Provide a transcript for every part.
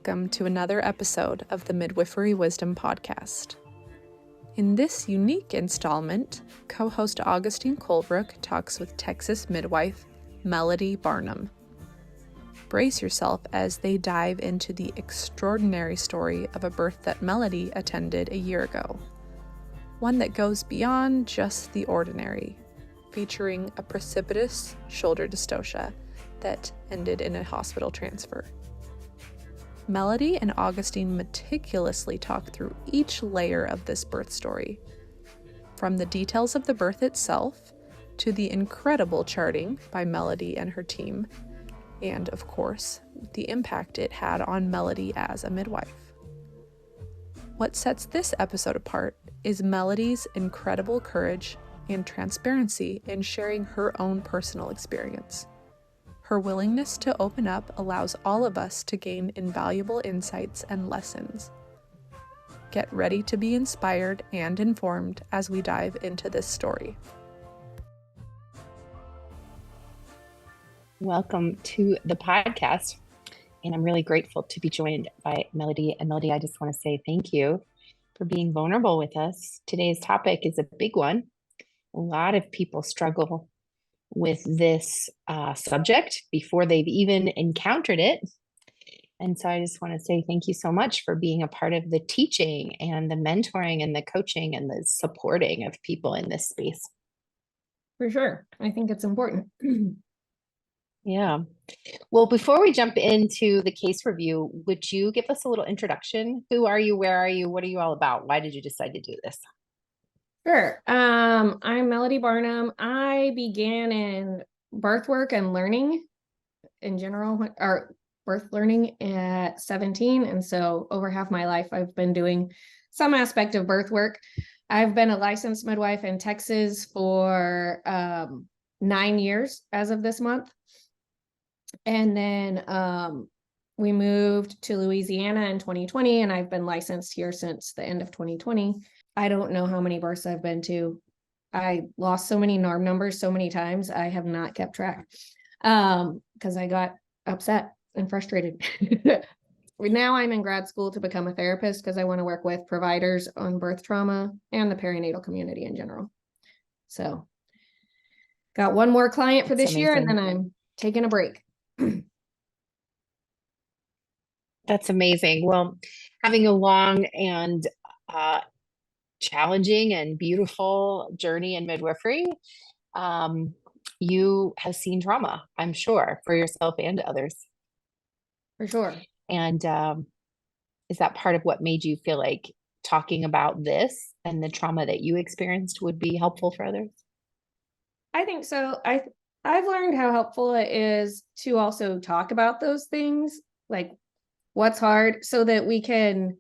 welcome to another episode of the Midwifery Wisdom Podcast. In this unique installment, co-host Augustine Colebrook talks with Texas Midwife Melody Barnum. Brace yourself as they dive into the extraordinary story of a birth that Melody attended a year ago. One that goes beyond just the ordinary, featuring a precipitous shoulder dystocia that ended in a hospital transfer. Melody and Augustine meticulously talk through each layer of this birth story, from the details of the birth itself to the incredible charting by Melody and her team, and, of course, the impact it had on Melody as a midwife. What sets this episode apart is Melody's incredible courage and transparency in sharing her own personal experience. Her willingness to open up allows all of us to gain invaluable insights and lessons. Get ready to be inspired and informed as we dive into this story. Welcome to the podcast, and I'm really grateful to be joined by Melody. And Melody, I just want to say thank you for being vulnerable with us. Today's topic is a big one. A lot of people struggle with this subject before they've even encountered it. And so I just want to say thank you so much for being a part of the teaching and the mentoring and the coaching and the supporting of people in this space. For sure. I think it's important. Yeah. Well, before we jump into the case review, would you give us a little introduction? Who are you? Where are you? What are you all about? Why did you decide to do this? Sure. I'm Melody Barnum. I began in birth work and learning in general, or birth learning at 17. And so over half my life, I've been doing some aspect of birth work. I've been a licensed midwife in Texas for 9 years as of this month. And then we moved to Louisiana in 2020, and I've been licensed here since the end of 2020. I don't know how many births I've been to. I lost so many NARM numbers so many times, I have not kept track because I got upset and frustrated. Now I'm in grad school to become a therapist because I want to work with providers on birth trauma and the perinatal community in general. So got one more client for this year, and then I'm taking a break. That's amazing. Well, having a long and challenging and beautiful journey in midwifery, you have seen trauma, I'm sure, for yourself and others. For sure. And is that part of what made you feel like talking about this and the trauma that you experienced would be helpful for others? I think so. I've learned how helpful it is to also talk about those things, like what's hard, so that we can,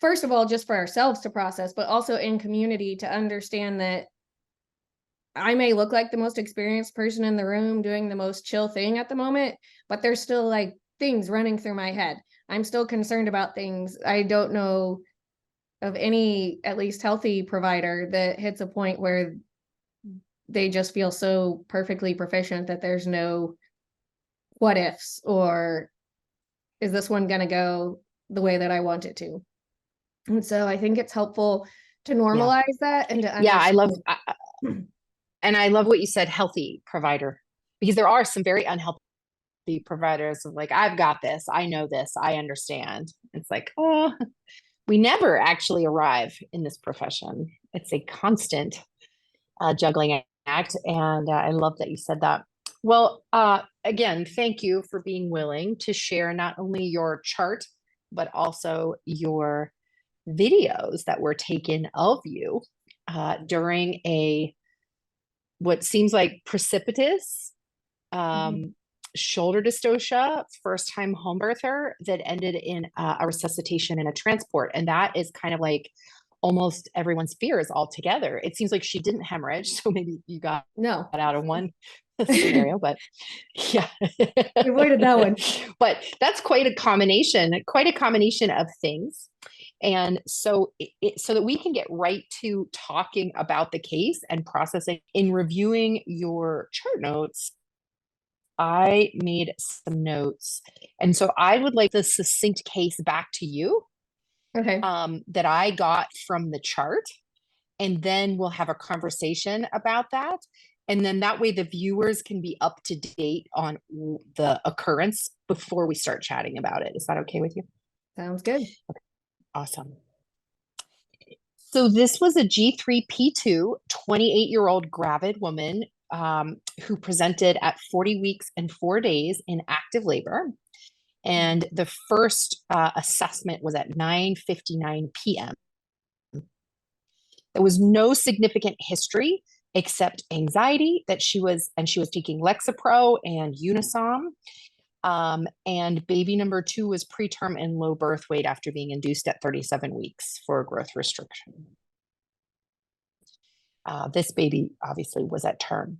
first of all, just for ourselves to process, but also in community to understand that I may look like the most experienced person in the room doing the most chill thing at the moment, but there's still like things running through my head. I'm still concerned about things. I don't know of any, at least healthy provider that hits a point where they just feel so perfectly proficient that there's no what ifs, or is this one going to go the way that I want it to? And so I think it's helpful to normalize that and to understand. And I love what you said, healthy provider, because there are some very unhealthy providers of like, I've got this, I know this, I understand. It's like, oh, we never actually arrive in this profession. It's a constant juggling act. And I love that you said that. Well, again, thank you for being willing to share not only your chart, but also your videos that were taken of you during what seems like precipitous shoulder dystocia, first-time home birther that ended in a resuscitation and a transport. And that is kind of like almost everyone's fears altogether. It seems like she didn't hemorrhage, so maybe you got out of one scenario, but yeah, avoided that one. But that's quite a combination of things. And so so that we can get right to talking about the case and processing, in reviewing your chart notes, I made some notes. And so I would like the succinct case back to you Okay. that I got from the chart. And then we'll have a conversation about that. And then that way the viewers can be up to date on the occurrence before we start chatting about it. Is that okay with you? Sounds good. Okay. Awesome. So this was a G3P2 28-year-old gravid woman who presented at 40 weeks and 4 days in active labor. And the first assessment was at 9:59 p.m. There was no significant history except anxiety that she was taking Lexapro and Unisom. And baby number 2 was preterm and low birth weight after being induced at 37 weeks for a growth restriction. This baby obviously was at term.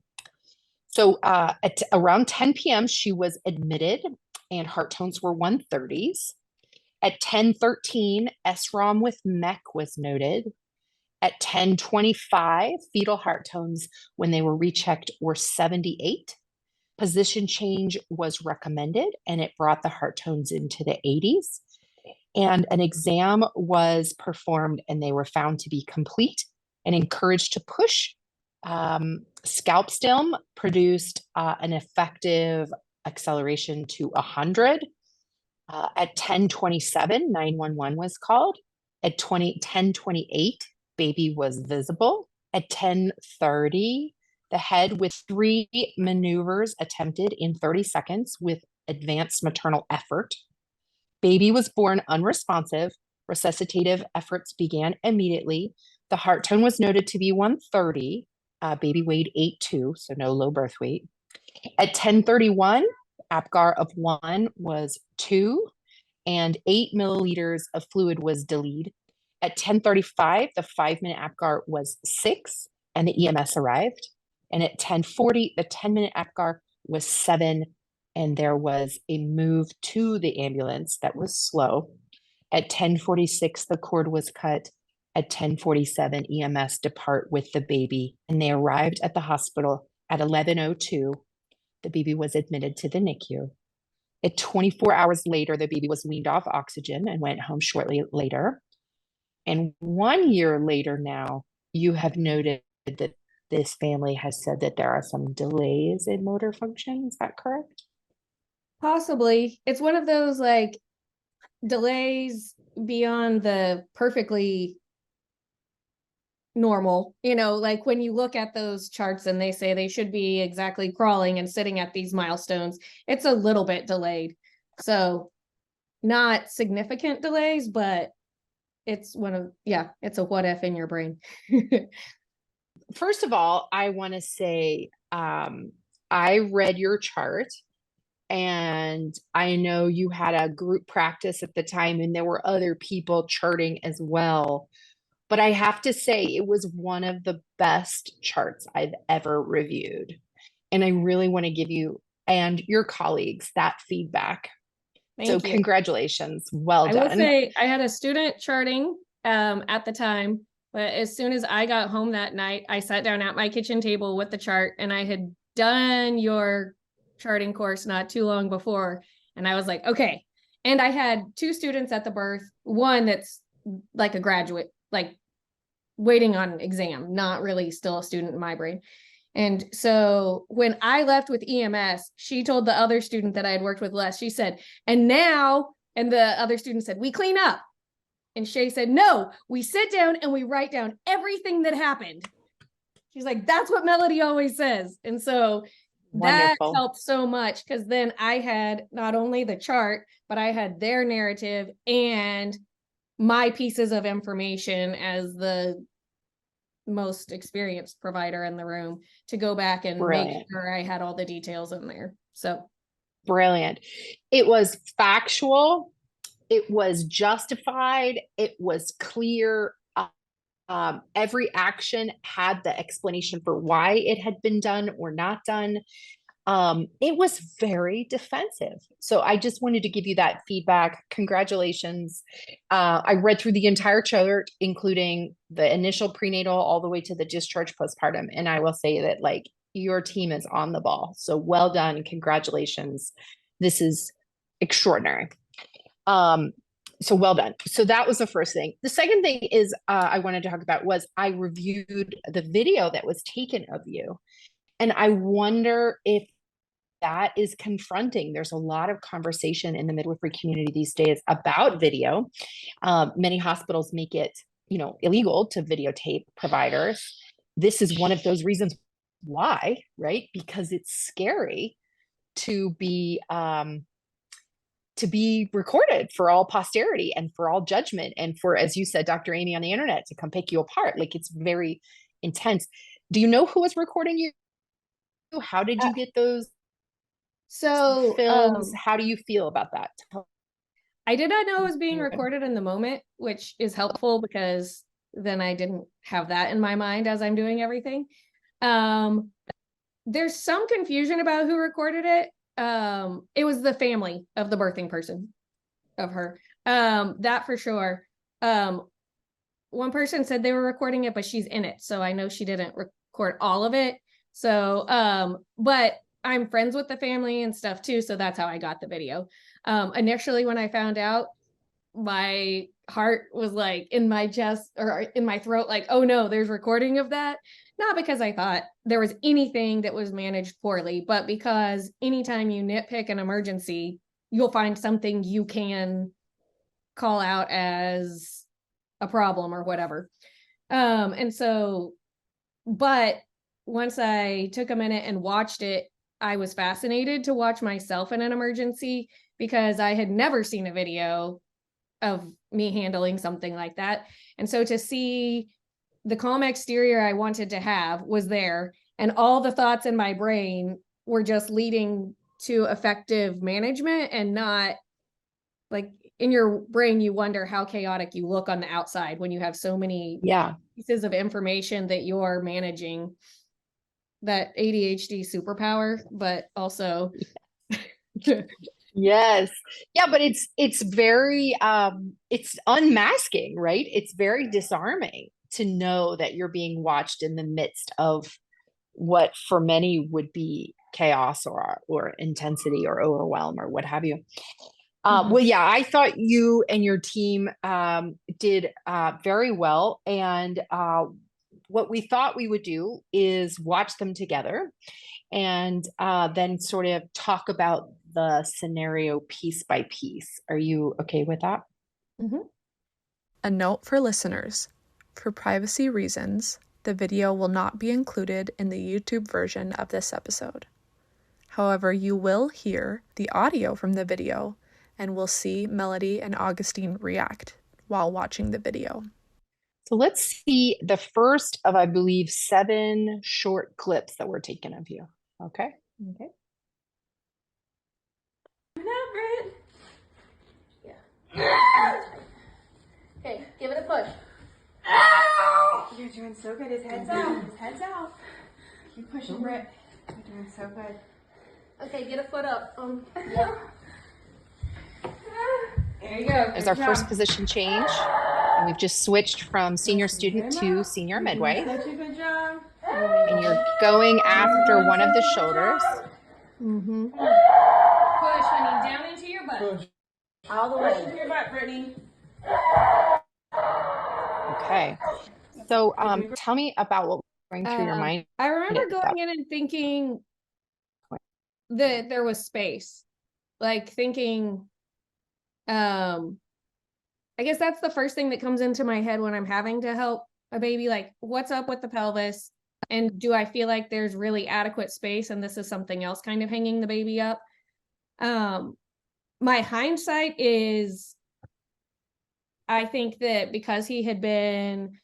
So at around 10 p.m., she was admitted and heart tones were 130s. At 10:13, SROM with MEC was noted. At 10:25, fetal heart tones when they were rechecked were 78. Position change was recommended, and it brought the heart tones into the 80s. And an exam was performed, and they were found to be complete and encouraged to push. Scalp stim produced an effective acceleration to 100. At 10:27, 911 was called. At 10:28, baby was visible. At 10:30, the head with 3 maneuvers attempted in 30 seconds with advanced maternal effort. Baby was born unresponsive. Resuscitative efforts began immediately. The heart tone was noted to be 130. Baby weighed 8.2, so no low birth weight. At 10:31, APGAR of 1 was 2, and 8 milliliters of fluid was delayed. At 10:35, the 5-minute APGAR was 6, and the EMS arrived. And at 10:40, the 10-minute APGAR was 7, and there was a move to the ambulance that was slow. At 10:46, the cord was cut. At 10:47, EMS depart with the baby, and they arrived at the hospital at 11:02. The baby was admitted to the NICU. At 24 hours later, the baby was weaned off oxygen and went home shortly later. And 1 year later now, you have noted that this family has said that there are some delays in motor function. Is that correct? Possibly. It's one of those like delays beyond the perfectly normal, like when you look at those charts and they say they should be exactly crawling and sitting at these milestones, it's a little bit delayed. So not significant delays, but it's it's a what if in your brain. First of all, I want to say I read your chart, and I know you had a group practice at the time, and there were other people charting as well. But I have to say, it was one of the best charts I've ever reviewed. And I really want to give you and your colleagues that feedback. Thank you. Congratulations. Well done. I will say I had a student charting at the time, but as soon as I got home that night, I sat down at my kitchen table with the chart, and I had done your charting course not too long before. And I was like, okay. And I had 2 students at the birth, one that's like a graduate, like waiting on an exam, not really still a student in my brain. And so when I left with EMS, she told the other student that I had worked with less, she said, and the other student said, we clean up. And Shay said, no, we sit down and we write down everything that happened. She's like, that's what Melody always says. And so that helped so much, because then I had not only the chart, but I had their narrative and my pieces of information as the most experienced provider in the room to go back and make sure I had all the details in there. So brilliant. It was factual. It was justified. It was clear. Every action had the explanation for why it had been done or not done. It was very defensive. So I just wanted to give you that feedback. Congratulations. I read through the entire chart, including the initial prenatal all the way to the discharge postpartum. And I will say that your team is on the ball. So well done. Congratulations. This is extraordinary. So well done. So that was the first thing. The second thing is I wanted to talk about was I reviewed the video that was taken of you. And I wonder if that is confronting. There's a lot of conversation in the midwifery community these days about video. Many hospitals make it, illegal to videotape providers. This is one of those reasons why, right? Because it's scary to be recorded for all posterity and for all judgment, and for, as you said, Dr. Amy on the internet to come pick you apart. Like, it's very intense. Do you know who was recording you? How did you get those films? How do you feel about that? I did not know it was being recorded in the moment, which is helpful because then I didn't have that in my mind as I'm doing everything. There's some confusion about who recorded it. It was the family of the birthing person of her. That for sure. One person said they were recording it, but she's in it. So I know she didn't record all of it. So, but I'm friends with the family and stuff too. So that's how I got the video. Initially, when I found out, my heart was like in my chest or in my throat, like, oh no, there's recording of that. Not because I thought there was anything that was managed poorly, but because anytime you nitpick an emergency, you'll find something you can call out as a problem or whatever. And so, but once I took a minute and watched it, I was fascinated to watch myself in an emergency because I had never seen a video of me handling something like that. And so to see the calm exterior I wanted to have was there, and all the thoughts in my brain were just leading to effective management, and not like in your brain, you wonder how chaotic you look on the outside when you have so many pieces of information that you're managing. That ADHD superpower, but also yes. Yeah, but it's very it's unmasking, right? It's very disarming to know that you're being watched in the midst of what for many would be chaos or intensity or overwhelm or what have you. Well, yeah, I thought you and your team did very well. And what we thought we would do is watch them together and then sort of talk about the scenario piece by piece. Are you okay with that? A note for listeners: for privacy reasons, the video will not be included in the YouTube version of this episode. However, you will hear the audio from the video and will see Melody and Augustine react while watching the video. So let's see the first of, I believe, 7 short clips that were taken of you. Okay. Okay. Yeah. Okay, give it a push. You're doing so good. His head's out. His head's out. Keep pushing, Britt. You're doing so good. Okay, get a foot up. Yeah. There you go. There's our first position change. And we've just switched from senior student to senior midwife. Such a good job. And you're going after one of the shoulders. Push, honey, down into your butt. Push. All the way. Push into your butt, Brittany. Okay. So tell me about what was going through your mind. I remember going in and thinking that there was space. Like thinking, I guess that's the first thing that comes into my head when I'm having to help a baby. Like, what's up with the pelvis? And do I feel like there's really adequate space? And this is something else kind of hanging the baby up. My hindsight is, I think that because he had been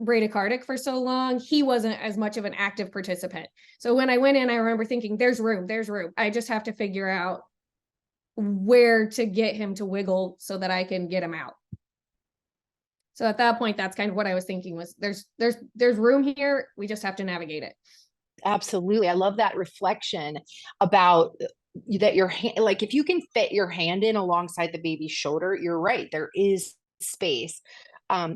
bradycardic for so long, he wasn't as much of an active participant. So when I went in, I remember thinking, there's room. I just have to figure out where to get him to wiggle so that I can get him out. So at that point, that's kind of what I was thinking was there's room here. We just have to navigate it. Absolutely. I love that reflection about that your hand, like if you can fit your hand in alongside the baby's shoulder, you're right. There is space.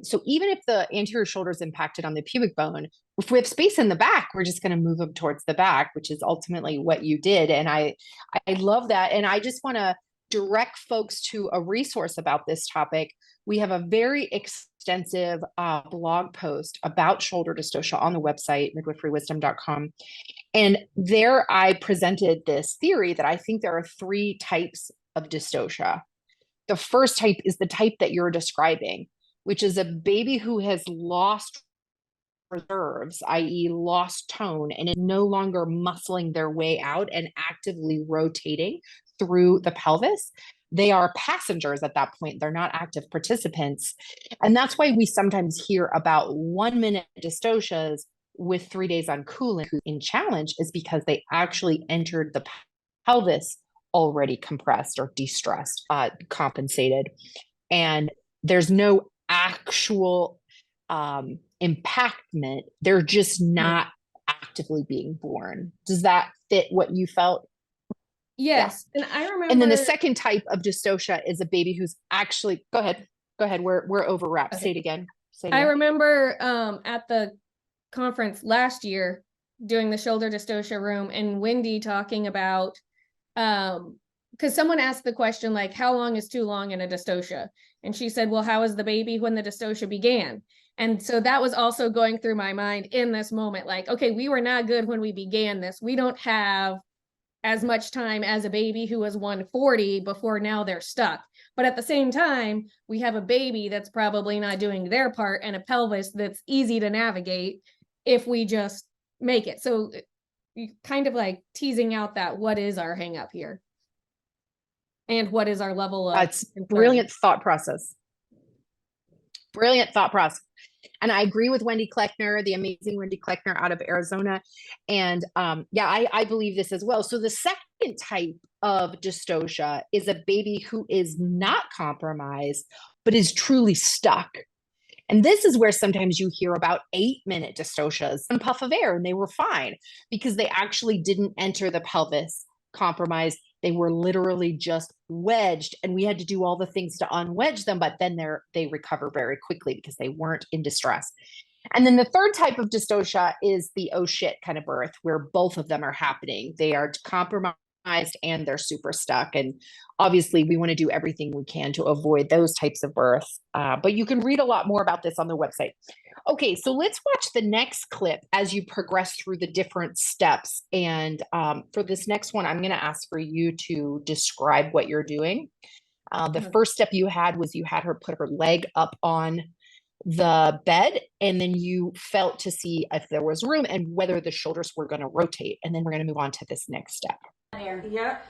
So even if the anterior shoulder is impacted on the pubic bone, if we have space in the back, we're just going to move them towards the back, which is ultimately what you did. And I love that. And I just want to direct folks to a resource about this topic. We have a very extensive blog post about shoulder dystocia on the website, midwiferywisdom.com. And there I presented this theory that I think there are 3 types of dystocia. The first type is the type that you're describing, which is a baby who has lost reserves, i.e. lost tone, and is no longer muscling their way out and actively rotating through the pelvis. They are passengers at that point. They're not active participants. And that's why we sometimes hear about 1-minute dystocias with 3 days on cooling in challenge, is because they actually entered the pelvis already compressed or de-stressed, compensated. And there's no actual impactment. They're just not actively being born. Does that fit what you felt? Yes. Yeah. And I remember. And then the second type of dystocia is a baby who's actually, go ahead. We're overwrapped. Okay. Say it again. I remember at the conference last year doing the shoulder dystocia room, and Wendy talking about, because someone asked the question, like, how long is too long in a dystocia? And she said, well, how is the baby when the dystocia began? And so that was also going through my mind in this moment, like, okay, we were not good when we began this. We don't have as much time as a baby who was 140 before now they're stuck. But at the same time, we have a baby that's probably not doing their part and a pelvis that's easy to navigate if we just make it. So kind of like teasing out that what is our hang up here? And what is our level of That's brilliant thought process. Brilliant thought process. And I agree with Wendy Kleckner, the amazing Wendy Kleckner out of Arizona. And I believe this as well. So the second type of dystocia is a baby who is not compromised, but is truly stuck. And this is where sometimes you hear about 8-minute dystocias, one puff of air, and they were fine because they actually didn't enter the pelvis compromised. They were literally just wedged, and we had to do all the things to unwedge them, but then they recover very quickly because they weren't in distress. And then the third type of dystocia is the oh shit kind of birth, where both of them are happening. They are compromised and they're super stuck. And obviously we want to do everything we can to avoid those types of births. But you can read a lot more about this on the website. Okay, so let's watch the next clip as you progress through the different steps. And for this next one, I'm going to ask for you to describe what you're doing. The first step you had was you had her put her leg up on the bed, and then you felt to see if there was room and whether the shoulders were going to rotate. And then we're going to move on to this next step. Yep.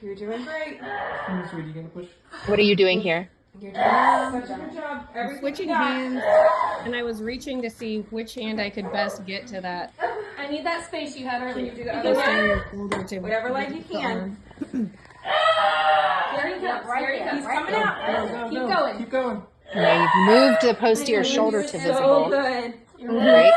You're doing great. What are you doing here? You're doing such a good job. Switching hands, and I was reaching to see which hand I could best get to that. I need that space you had earlier. Do the other hand. Whatever leg you can. There you go. Right there. He's coming out. Keep going. Keep going. Now you've moved the posterior shoulder to visible. So good. Right?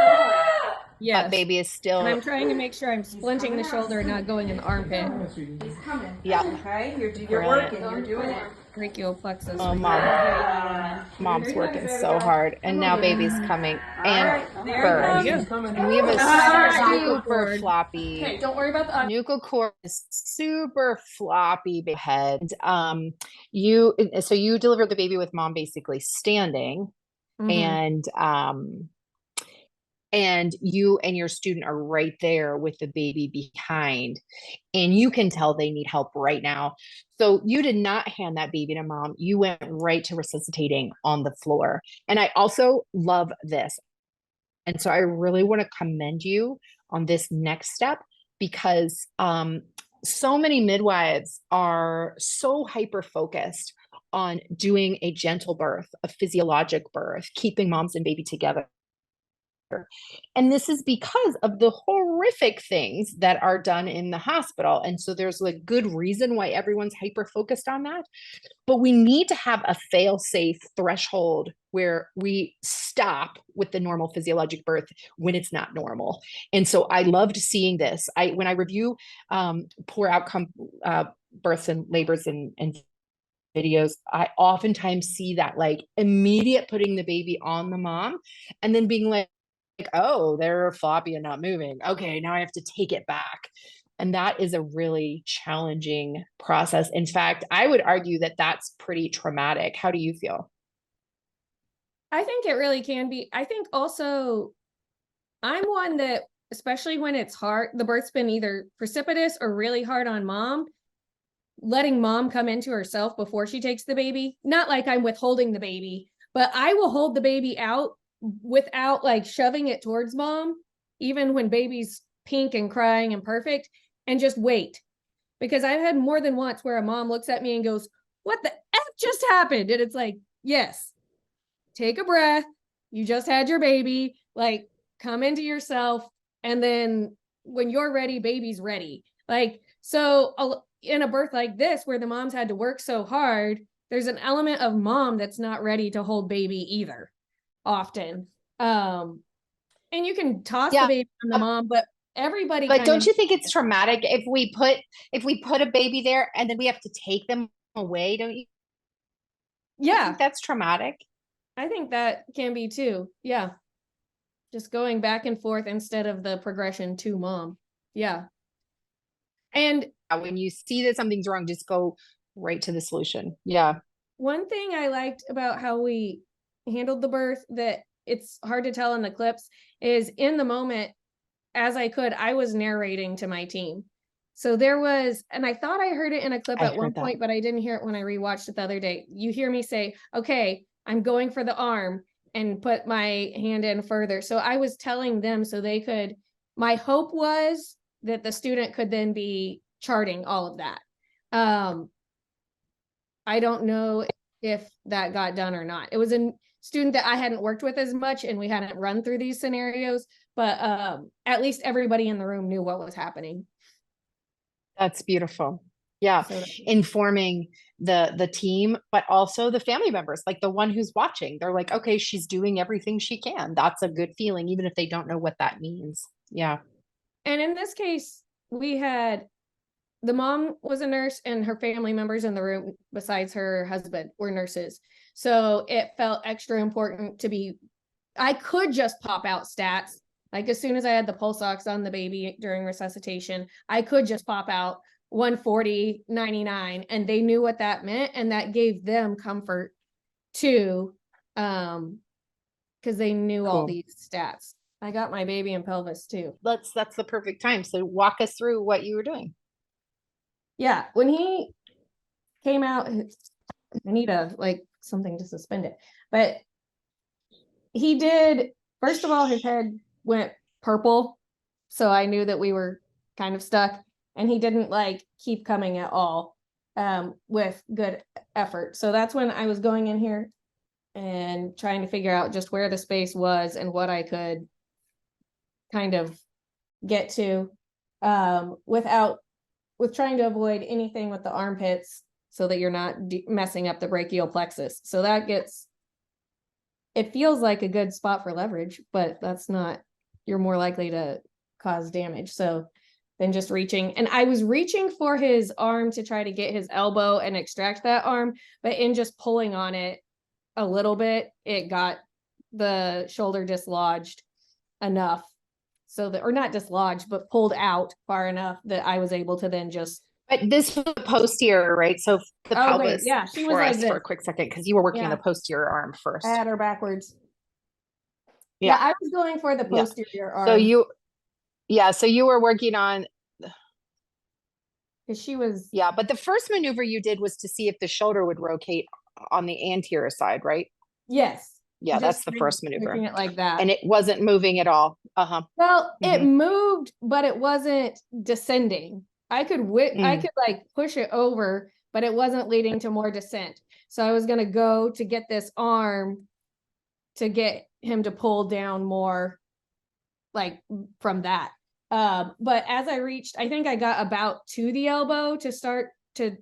Yes. But baby is still. And I'm trying to make sure I'm splinting the shoulder and not going in the armpit. He's coming. Yeah. Okay. You're working. You're doing it. Brachial plexus. Oh, mom's working so hard, and now baby's coming and birth. And we have a super floppy. Okay, don't worry about the nuchal cord is super floppy head. You delivered the baby with mom basically standing, and you and your student are right there with the baby behind, and you can tell they need help right now. So you did not hand that baby to mom. You went right to resuscitating on the floor. And I also love this. And so I really want to commend you on this next step, because so many midwives are so hyper-focused on doing a gentle birth, a physiologic birth, keeping moms and baby together. And this is because of the horrific things that are done in the hospital. And so there's a good reason why everyone's hyper focused on that. But we need to have a fail-safe threshold where we stop with the normal physiologic birth when it's not normal. And so I loved seeing this. When I review poor outcome births and labors and videos, I oftentimes see that like immediate putting the baby on the mom and then being like, oh, they're floppy and not moving. Okay, now I have to take it back. And that is a really challenging process. In fact, I would argue that that's pretty traumatic. How do you feel? I think it really can be. I think also I'm one that, especially when it's hard, the birth's been either precipitous or really hard on mom, letting mom come into herself before she takes the baby. Not like I'm withholding the baby, but I will hold the baby out without like shoving it towards mom, even when baby's pink and crying and perfect, and just wait. Because I've had more than once where a mom looks at me and goes, "What the F just happened?" And it's like, yes, take a breath. You just had your baby. Like, come into yourself. And then when you're ready, baby's ready. Like, so in a birth like this, where the mom's had to work so hard, there's an element of mom that's not ready to hold baby either, often. And you can toss the baby on the mom, but everybody. But don't you think it's traumatic if we put a baby there and then we have to take them away? Don't you? Yeah, I think that's traumatic. I think that can be too. Yeah. Just going back and forth instead of the progression to mom. Yeah. And when you see that something's wrong, just go right to the solution. Yeah. One thing I liked about how we handled the birth that it's hard to tell in the clips is in the moment, as I could, I was narrating to my team. So there was, and I thought I heard it in a clip at one point, but I didn't hear it when I rewatched it the other day. You hear me say, okay, I'm going for the arm and put my hand in further. So I was telling them so they could, my hope was that the student could then be charting all of that. I don't know if that got done or not. It was a student that I hadn't worked with as much and we hadn't run through these scenarios, but at least everybody in the room knew what was happening. That's beautiful. Yeah. So informing the team, but also the family members, like the one who's watching. They're like, okay, she's doing everything she can. That's a good feeling, even if they don't know what that means. Yeah. And in this case, we had the mom was a nurse and her family members in the room besides her husband were nurses. So it felt extra important to be, I could just pop out stats. Like as soon as I had the pulse ox on the baby during resuscitation, I could just pop out 140, 99, and they knew what that meant. And that gave them comfort too. Because they knew all these stats. I got my baby in pelvis too. That's the perfect time. So walk us through what you were doing. Yeah, when he came out, I need something to suspend it. But he did, first of all, his head went purple. So I knew that we were kind of stuck. And he didn't keep coming at all with good effort. So that's when I was going in here and trying to figure out just where the space was and what I could kind of get to with trying to avoid anything with the armpits so that you're not messing up the brachial plexus. So it feels like a good spot for leverage, but that's not, you're more likely to cause damage. So then just reaching, and I was reaching for his arm to try to get his elbow and extract that arm, but in just pulling on it a little bit, it got the shoulder dislodged enough. So that, or not dislodged, but pulled out far enough that I was able to then just. But this was the posterior, right? So the pelvis. Yeah, she was like this for a quick second because you were working the posterior arm first. I had her backwards. Yeah, I was going for the posterior arm. So you were working on. Because she was. Yeah, but the first maneuver you did was to see if the shoulder would rotate on the anterior side, right? Yes. Yeah, that's the first maneuver. It like that. And it wasn't moving at all. Well, it moved, but it wasn't descending. I could push it over, but it wasn't leading to more descent. So I was going to go to get this arm to get him to pull down more from that. But as I reached, I think I got about to the elbow to start to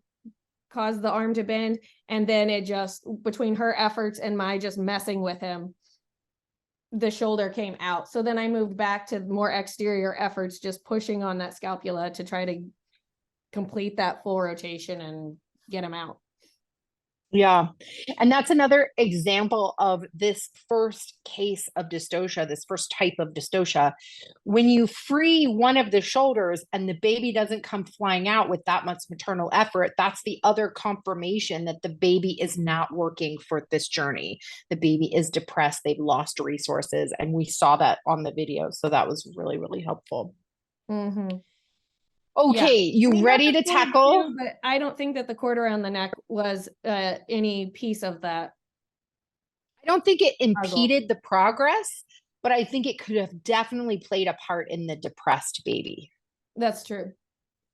cause the arm to bend. And then it just, between her efforts and my just messing with him, the shoulder came out. So then I moved back to more exterior efforts, just pushing on that scapula to try to complete that full rotation and get him out. Yeah. And that's another example of this first case of dystocia, this first type of dystocia. When you free one of the shoulders and the baby doesn't come flying out with that much maternal effort, that's the other confirmation that the baby is not working for this journey. The baby is depressed, they've lost resources, and we saw that on the video. So that was really, really helpful. Mm-hmm. Okay, you ready to tackle? Too, but I don't think that the cord around the neck was any piece of that. I don't think it impeded the progress, but I think it could have definitely played a part in the depressed baby. That's true.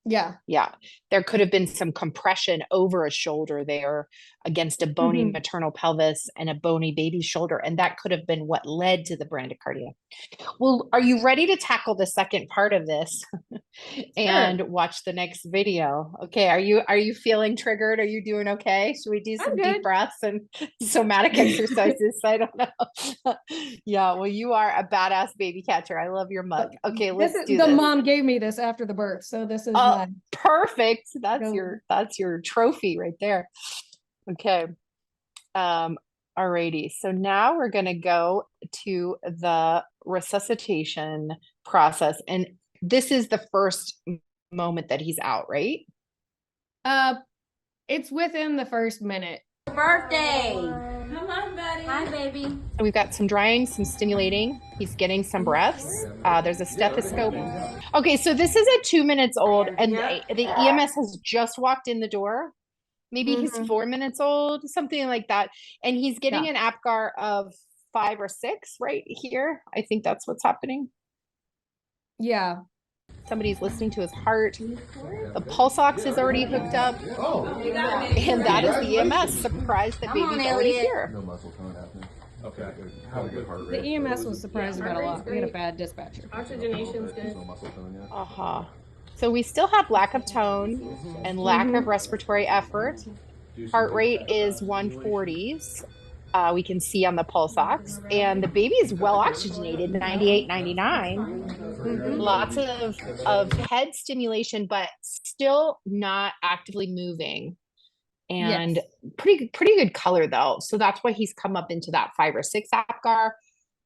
Yeah. Yeah. There could have been some compression over a shoulder there against a bony maternal pelvis and a bony baby's shoulder. And that could have been what led to the bradycardia. Well, are you ready to tackle the second part of this and watch the next video? Okay. Are you feeling triggered? Are you doing okay? Should we do some deep breaths and somatic exercises? I don't know. Yeah. Well, you are a badass baby catcher. I love your mug. Okay. Let's do this. The mom gave me this after the birth. So this is perfect. That's your trophy right there. Okay. Alrighty. So now we're going to go to the resuscitation process. And this is the first moment that he's out, right? It's within the first minute. Birthday. Come on, buddy. Hi, baby. So we've got some drying, some stimulating. He's getting some breaths. There's a stethoscope. Okay. So this is at 2 minutes old and the EMS has just walked in the door. Maybe he's 4 minutes old, something like that. And he's getting an APGAR of 5 or 6 right here. I think that's what's happening. Yeah. Somebody's listening to his heart. The pulse ox is already hooked up. And that is the EMS. Surprised that baby's already here. No muscle tone happening. Okay. Have a good heart The rate. EMS was surprised about a lot. We had a bad dispatcher. Oxygenation's good. No muscle tone yet. So we still have lack of tone and lack of respiratory effort. Heart rate is 140s. We can see on the pulse ox. And the baby is well oxygenated, 98, 99. Lots of head stimulation, but still not actively moving. And pretty good color though. So that's why he's come up into that 5 or 6 APGAR,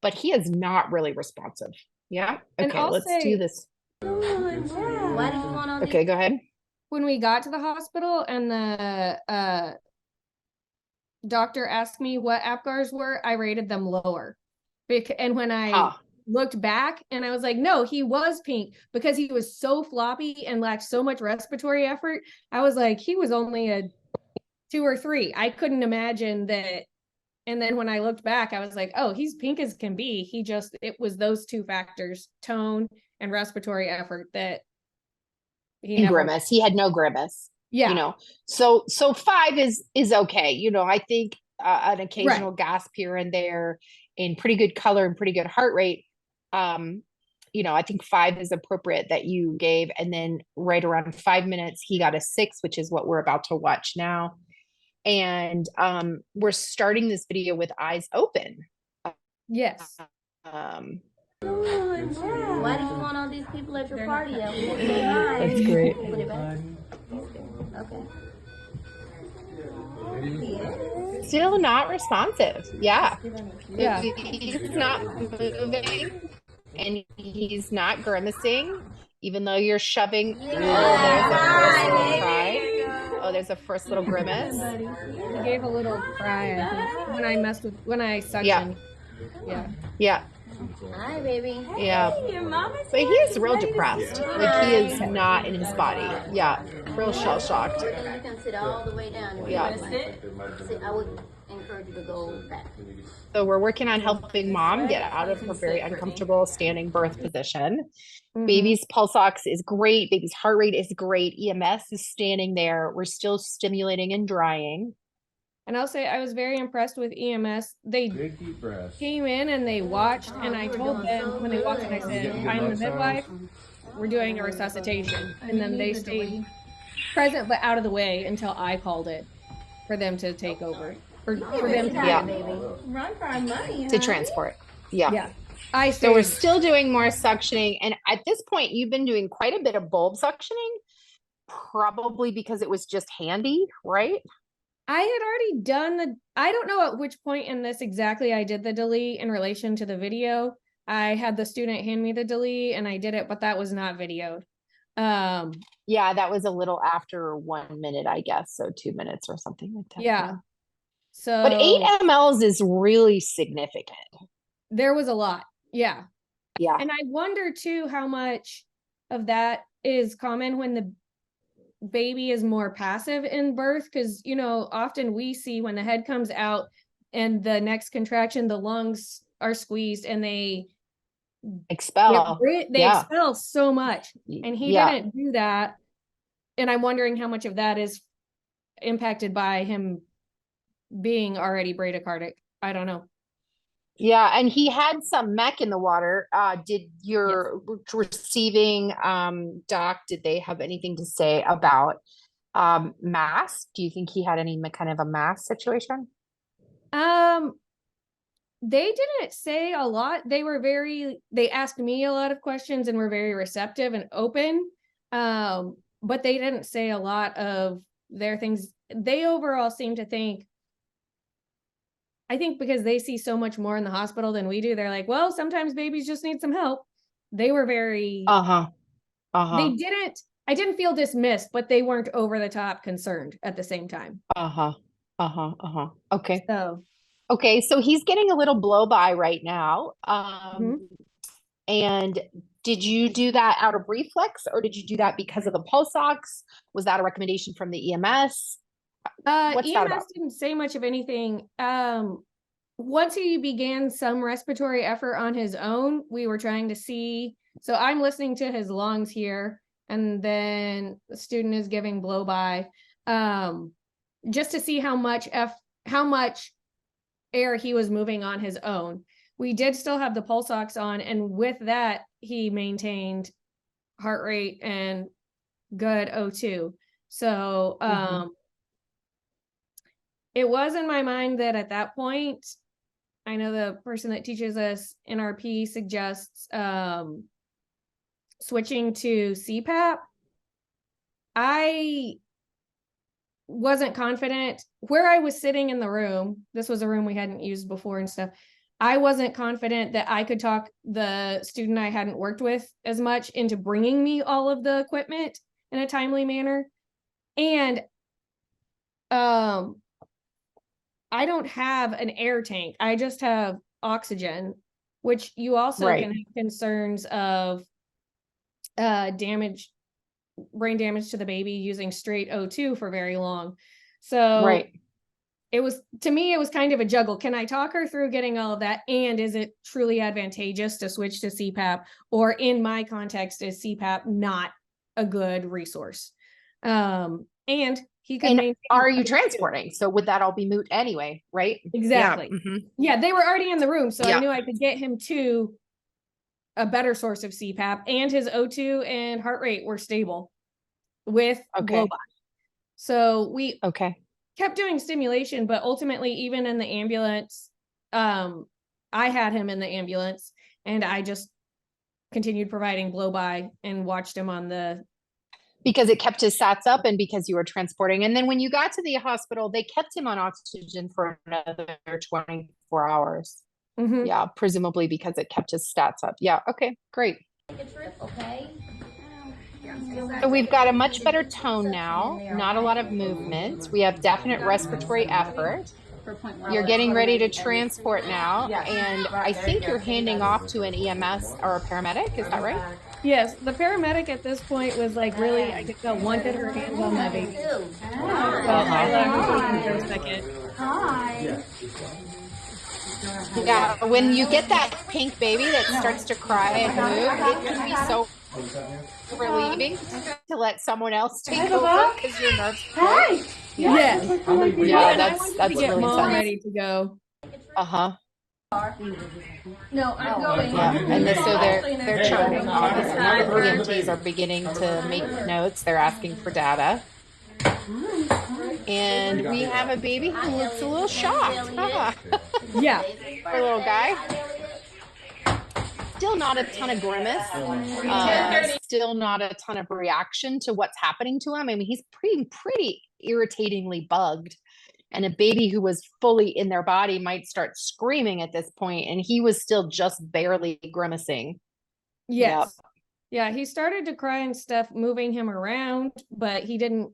but he is not really responsive. Yeah. Okay, let's do this. Okay, go ahead. When we got to the hospital and the doctor asked me what APGARs were, I rated them lower. And when I looked back and I was like, no, he was pink because he was so floppy and lacked so much respiratory effort. I was like, he was only a 2 or 3. I couldn't imagine that. And then when I looked back, I was like, oh, he's pink as can be. It was those 2 factors, tone and respiratory effort, that grimace. He had no grimace. Yeah. You know, so 5 is okay. You know, I think an occasional gasp here and there in pretty good color and pretty good heart rate. You know, I think 5 is appropriate that you gave. And then right around 5 minutes, he got a 6, which is what we're about to watch now. And we're starting this video with eyes open. Yes. Why did you want all these people at your party? That's great. Put it back. Okay. Still not responsive. Yeah. Yeah. He's not moving and he's not grimacing, even though you're shoving. Oh, there's a first little cry. Oh, there's a first little grimace. He gave a little cry, I think, when I suctioned. Yeah. Hi, baby. Yeah. Hey, but he is real depressed. Like he is not in his body. Yeah. Real shell shocked. You can sit all the way down. If Yeah. you want to sit, I would encourage you to go back. So we're working on helping mom get out of her very uncomfortable standing birth position. Baby's pulse ox is great. Baby's heart rate is great. EMS is standing there. We're still stimulating and drying. And I'll say I was very impressed with EMS. They Big deep breaths. came in and they watched, and I told them when they walked in, I said, I'm the midwife. We're doing a resuscitation. And then they stayed present but out of the way until I called it for them to take over. For them to Run for our money. To transport. Yeah. Yeah. So we're still doing more suctioning. And at this point, you've been doing quite a bit of bulb suctioning, probably because it was just handy, right? I had already done I don't know at which point in this exactly I did the delete in relation to the video. I had the student hand me the delete and I did it, but that was not videoed. Yeah, that was a little after 1 minute, I guess. So 2 minutes or something like that. Yeah. So, but 8 mLs is really significant. There was a lot. Yeah. Yeah. And I wonder too how much of that is common when the baby is more passive in birth, because often we see when the head comes out and the next contraction, the lungs are squeezed and they expel. Expel so much, and he didn't do that. And I'm wondering how much of that is impacted by him being already bradycardic. I don't know. Yeah, and he had some mech in the water. Did your receiving doc, did they have anything to say about mass? Do you think he had any kind of a mass situation? They didn't say a lot. They asked me a lot of questions and were very receptive and open. But they didn't say a lot of their things. They overall seem to think, I think because they see so much more in the hospital than we do, they're like, well, sometimes babies just need some help. They were very, I didn't feel dismissed, but they weren't over the top concerned at the same time. Okay. So he's getting a little blow by right now. And did you do that out of reflex, or did you do that because of the pulse ox? Was that a recommendation from the EMS? What's EMS didn't say much of anything. Once he began some respiratory effort on his own, we were trying to see. So I'm listening to his lungs here, and then the student is giving blow by, just to see how much air he was moving on his own. We did still have the pulse ox on, and with that, he maintained heart rate and good O2. So, it was in my mind that at that point, I know the person that teaches us NRP suggests switching to CPAP. I wasn't confident where I was sitting in the room. This was a room we hadn't used before and stuff. I wasn't confident that I could talk the student I hadn't worked with as much into bringing me all of the equipment in a timely manner. And I don't have an air tank. I just have oxygen, which you also can have concerns of brain damage to the baby using straight O2 for very long. So it was, to me, it was kind of a juggle. Can I talk her through getting all of that? And is it truly advantageous to switch to CPAP? Or in my context, is CPAP not a good resource? And he could maintain. Are you transporting? So would that all be moot anyway, right? Exactly. Yeah, they were already in the room. So I knew I could get him to a better source of CPAP, and his O2 and heart rate were stable with blow by. So we kept doing stimulation, but ultimately, even in the ambulance, I had him in the ambulance, and I just continued providing blow by and watched him on the. Because it kept his sats up, and because you were transporting. And then when you got to the hospital, they kept him on oxygen for another 24 hours. Yeah, presumably because it kept his stats up. Yeah, okay, great. So we've got a much better tone now, not a lot of movement. We have definite respiratory effort. You're getting ready to transport now, and I think you're handing off to an EMS or a paramedic, is that right? Yes, the paramedic at this point was like, really, I could feel wanted her hands on my baby. So I let her for a second. Hi. Yeah, when you get that pink baby that starts to cry and move, it can be so relieving to let someone else take over because your nerves. Hi. Yeah, that's really mom ready to go. No, I'm going. Yeah, and so they're charting. Obviously, the EMTs are beginning to make notes. They're asking for data. And we have a baby who looks a little shocked. Yeah. Poor little guy. Still not a ton of grimace. Still not a ton of reaction to what's happening to him. I mean, he's pretty irritatingly bugged. And a baby who was fully in their body might start screaming at this point, and he was still just barely grimacing. Yes. Yep. Yeah, he started to cry and stuff, moving him around, but it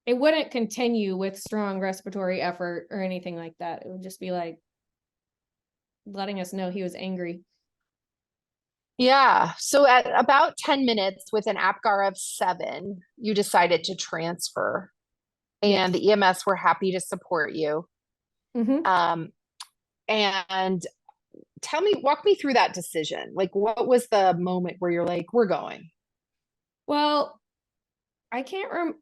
wouldn't continue with strong respiratory effort or anything like that. It would just be like letting us know he was angry. Yeah. So at about 10 minutes with an APGAR of 7, you decided to transfer. And the EMS were happy to support you. Mm-hmm. And walk me through that decision. Like, what was the moment where you're like, we're going? Well, I can't remember.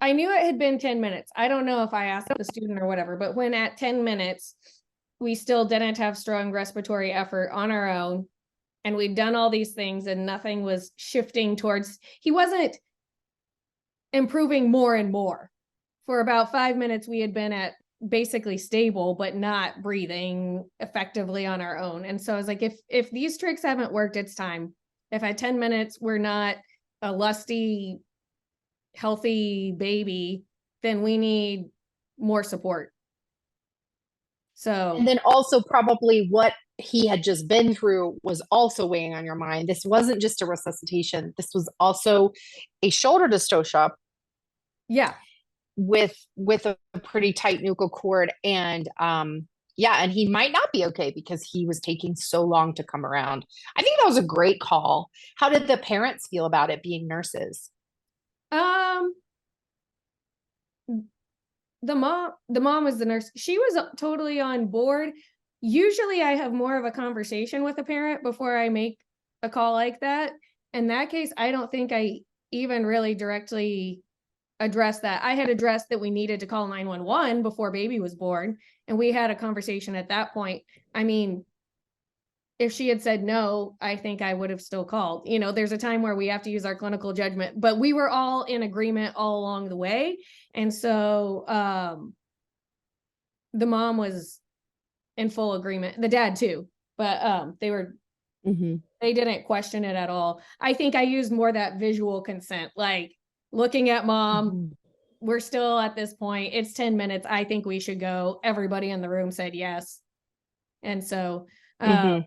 I knew it had been 10 minutes. I don't know if I asked the student or whatever, but when at 10 minutes, we still didn't have strong respiratory effort on our own, and we'd done all these things and nothing was shifting towards, he wasn't improving more and more. For about 5 minutes, we had been at basically stable, but not breathing effectively on our own. And so I was like, if these tricks haven't worked, it's time. If at 10 minutes, we're not a lusty, healthy baby, then we need more support. So, and then also probably what he had just been through was also weighing on your mind. This wasn't just a resuscitation. This was also a shoulder dystocia. Yeah. With a pretty tight nuchal cord, and and he might not be okay because he was taking so long to come around. I think that was a great call. How did the parents feel about it, being nurses? The mom was the nurse. She was totally on board. Usually I have more of a conversation with a parent before I make a call like that. In that case, I don't think I even really directly addressed that. I had addressed that we needed to call 911 before baby was born, and we had a conversation at that point. I mean, if she had said no, I think I would have still called. You know, there's a time where we have to use our clinical judgment, but we were all in agreement all along the way. And so the mom was in full agreement, the dad too, but they were, they didn't question it at all. I think I used more that visual consent, like looking at mom, we're still at this point, it's 10 minutes. I think we should go. Everybody in the room said yes. And so, and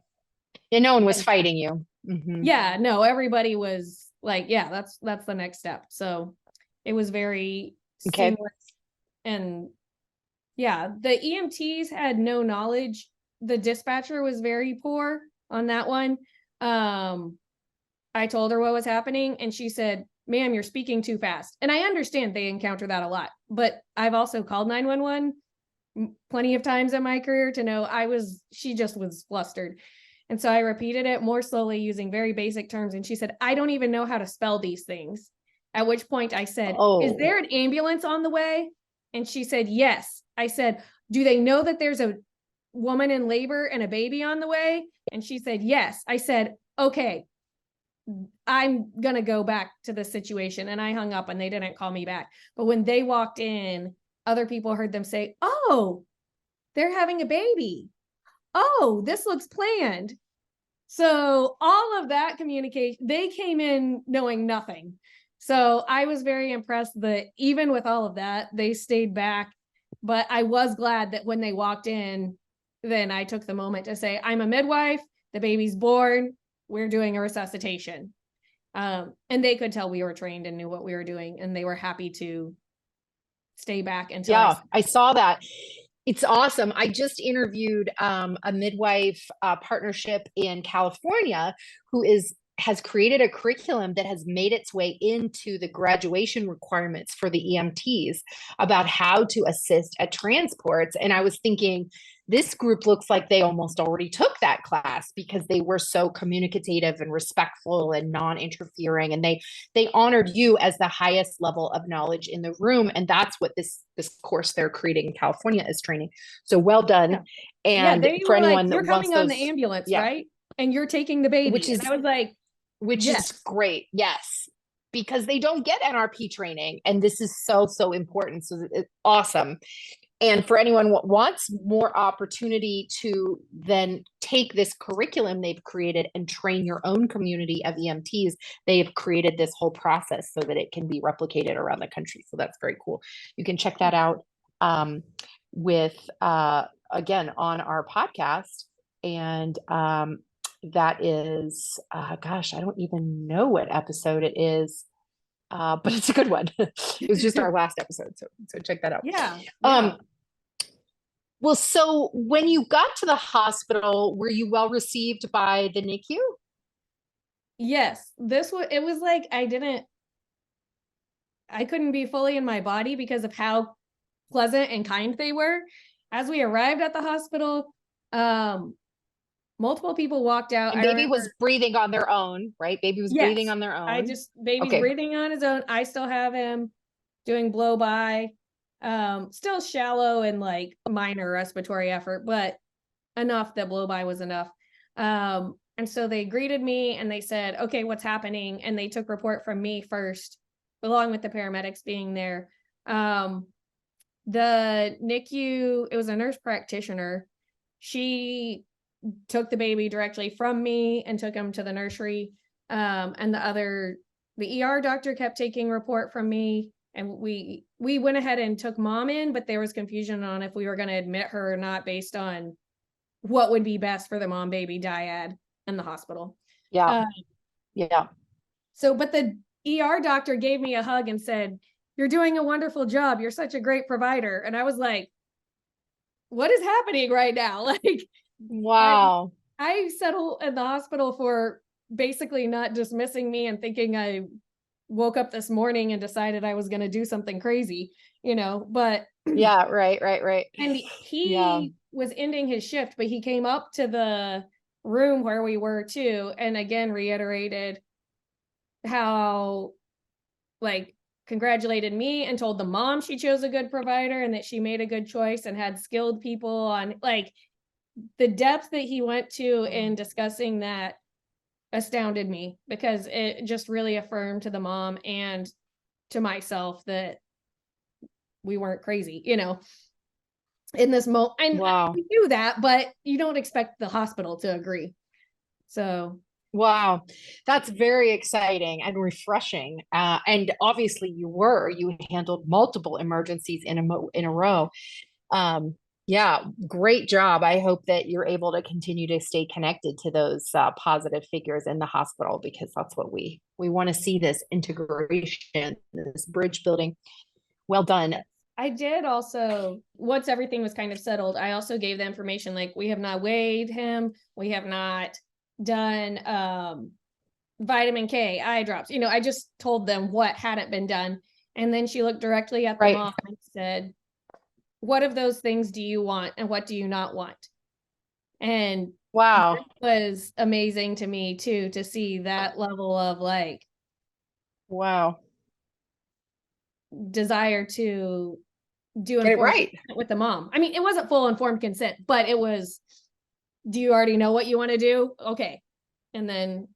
no one was fighting you. Yeah, no, everybody was like, yeah, that's the next step. So it was very seamless. And yeah, the EMTs had no knowledge. The dispatcher was very poor on that one. I told her what was happening, and she said, ma'am, you're speaking too fast. And I understand they encounter that a lot, but I've also called 911 plenty of times in my career to know she just was flustered. And so I repeated it more slowly using very basic terms. And she said, I don't even know how to spell these things. At which point I said, is there an ambulance on the way? And she said, yes. I said, do they know that there's a woman in labor and a baby on the way? And she said, yes. I said, okay, I'm going to go back to the situation. And I hung up and they didn't call me back. But when they walked in, other people heard them say, oh, they're having a baby. Oh, this looks planned. So all of that communication, they came in knowing nothing. So I was very impressed that even with all of that, they stayed back. But I was glad that when they walked in, then I took the moment to say, I'm a midwife, the baby's born, we're doing a resuscitation. And they could tell we were trained and knew what we were doing, and they were happy to stay back until I saw that. It's awesome. I just interviewed a midwife partnership in California who has created a curriculum that has made its way into the graduation requirements for the EMTs about how to assist at transports. And I was thinking, this group looks like they almost already took that class because they were so communicative and respectful and non-interfering. And they honored you as the highest level of knowledge in the room. And that's what this course they're creating in California is training. So well done. Yeah. And they for were anyone like, that you're coming on the ambulance, right? And you're taking the baby. Which is, and I was like, which is great. Yes. Because they don't get NRP training. And this is so, so important. So it's awesome. And for anyone who wants more opportunity to then take this curriculum they've created and train your own community of EMTs, they've created this whole process so that it can be replicated around the country. So that's very cool. You can check that out. with, again, on our podcast. And that is, gosh, I don't even know what episode it is, but it's a good one. It was just our last episode. So check that out. Yeah. Well, so when you got to the hospital, were you well received by the NICU? Yes. It was like I couldn't be fully in my body because of how pleasant and kind they were. As we arrived at the hospital, multiple people walked out. And baby was breathing on their own, right? Baby was breathing on their own. Baby's breathing on his own. I still have him doing blow by, still shallow and like minor respiratory effort, but enough that blow by was enough. And so they greeted me and they said, okay, what's happening? And they took report from me first, along with the paramedics being there. The NICU, it was a nurse practitioner. She took the baby directly from me and took him to the nursery. And the ER doctor kept taking report from me. And we went ahead and took mom in, but there was confusion on if we were going to admit her or not based on what would be best for the mom baby dyad in the hospital. Yeah. So, but the ER doctor gave me a hug and said, "You're doing a wonderful job. You're such a great provider." And I was like, what is happening right now? Like, wow. I settled in the hospital for basically not dismissing me and thinking I woke up this morning and decided I was going to do something crazy, but yeah, right. And he was ending his shift, but he came up to the room where we were too. And again, reiterated how congratulated me and told the mom she chose a good provider and that she made a good choice and had skilled people on the depth that he went to in discussing that astounded me, because it just really affirmed to the mom and to myself that we weren't crazy, in this moment. And wow. we knew that, but you don't expect the hospital to agree. So wow, that's very exciting and refreshing. And obviously you handled multiple emergencies in a row. Yeah, great job. I hope that you're able to continue to stay connected to those positive figures in the hospital, because that's what we want to see, this integration, this bridge building. Well done. I did also, once everything was kind of settled, I also gave the information, we have not weighed him. We have not done vitamin K, eye drops. I just told them what hadn't been done. And then she looked directly at the mom and said, what of those things do you want and what do you not want? And wow, it was amazing to me too, to see that level of wow, desire to do it right with the mom. I mean, it wasn't full informed consent, but it was, do you already know what you want to do? Okay. And then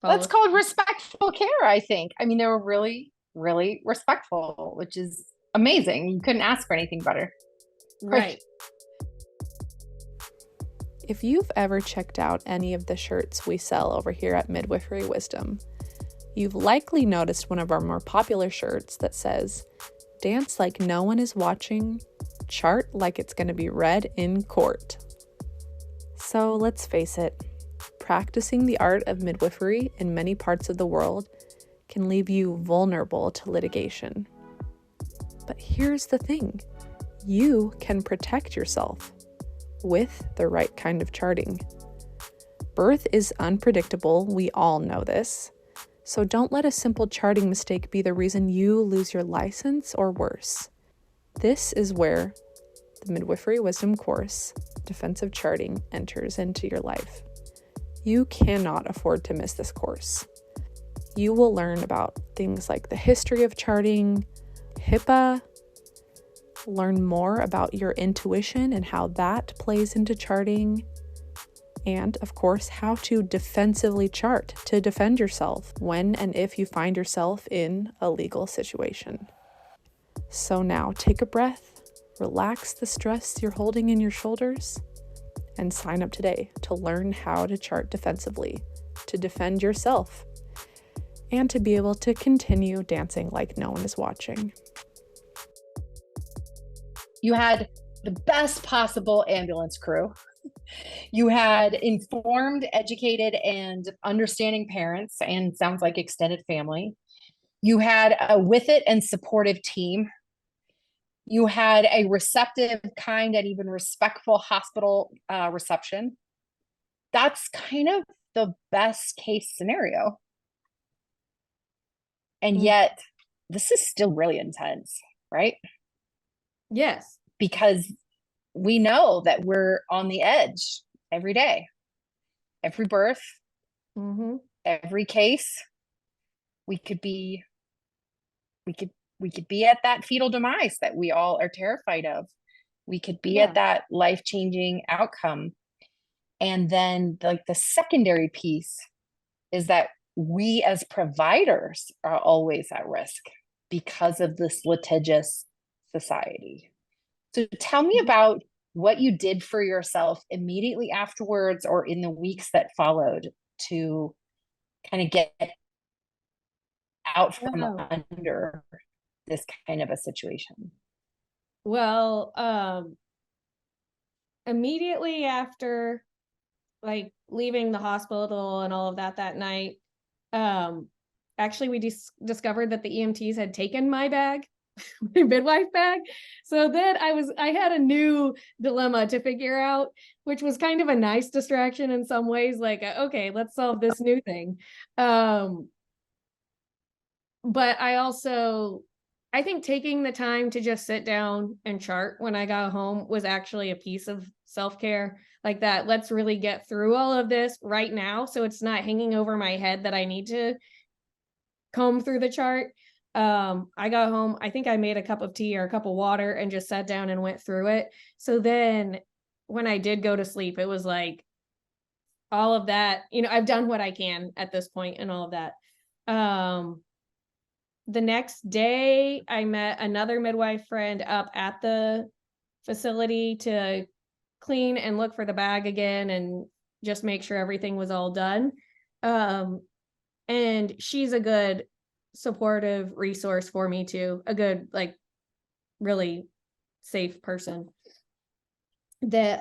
that's called respectful care, I think. I mean, they were really, really respectful, which is amazing. You couldn't ask for anything better. Right. If you've ever checked out any of the shirts we sell over here at Midwifery Wisdom, you've likely noticed one of our more popular shirts that says, "Dance like no one is watching, chart like it's going to be read in court." So let's face it, practicing the art of midwifery in many parts of the world can leave you vulnerable to litigation. But here's the thing, you can protect yourself with the right kind of charting. Birth is unpredictable, we all know this. So don't let a simple charting mistake be the reason you lose your license or worse. This is where the Midwifery Wisdom course, Defensive Charting, enters into your life. You cannot afford to miss this course. You will learn about things like the history of charting, HIPAA, learn more about your intuition and how that plays into charting, and of course, how to defensively chart to defend yourself when and if you find yourself in a legal situation. So now take a breath, relax the stress you're holding in your shoulders, and sign up today to learn how to chart defensively, to defend yourself, and to be able to continue dancing like no one is watching. You had the best possible ambulance crew. You had informed, educated, and understanding parents, and sounds like extended family. You had a with it and supportive team. You had a receptive, kind, and even respectful hospital reception. That's kind of the best case scenario. And yet, this is still really intense, right? Yes. Because we know that we're on the edge every day, every birth, every case. We could be at that fetal demise that we all are terrified of. We could be at that life-changing outcome. And then the secondary piece is that we as providers are always at risk because of this litigious society. So tell me about what you did for yourself immediately afterwards or in the weeks that followed to kind of get out from under this kind of a situation. Well, immediately after like leaving the hospital and all of that night, actually we discovered that the EMTs had taken my bag, my midwife bag. So then I had a new dilemma to figure out, which was kind of a nice distraction in some ways, like, okay, let's solve this new thing. But I think taking the time to just sit down and chart when I got home was actually a piece of self-care, like that. Let's really get through all of this right now, so it's not hanging over my head that I need to comb through the chart. I got home, I think I made a cup of tea or a cup of water and just sat down and went through it. So then when I did go to sleep, it was like all of that, I've done what I can at this point and all of that. The next day, I met another midwife friend up at the facility to clean and look for the bag again and just make sure everything was all done. And she's a good supportive resource for me too, a good, like, really safe person that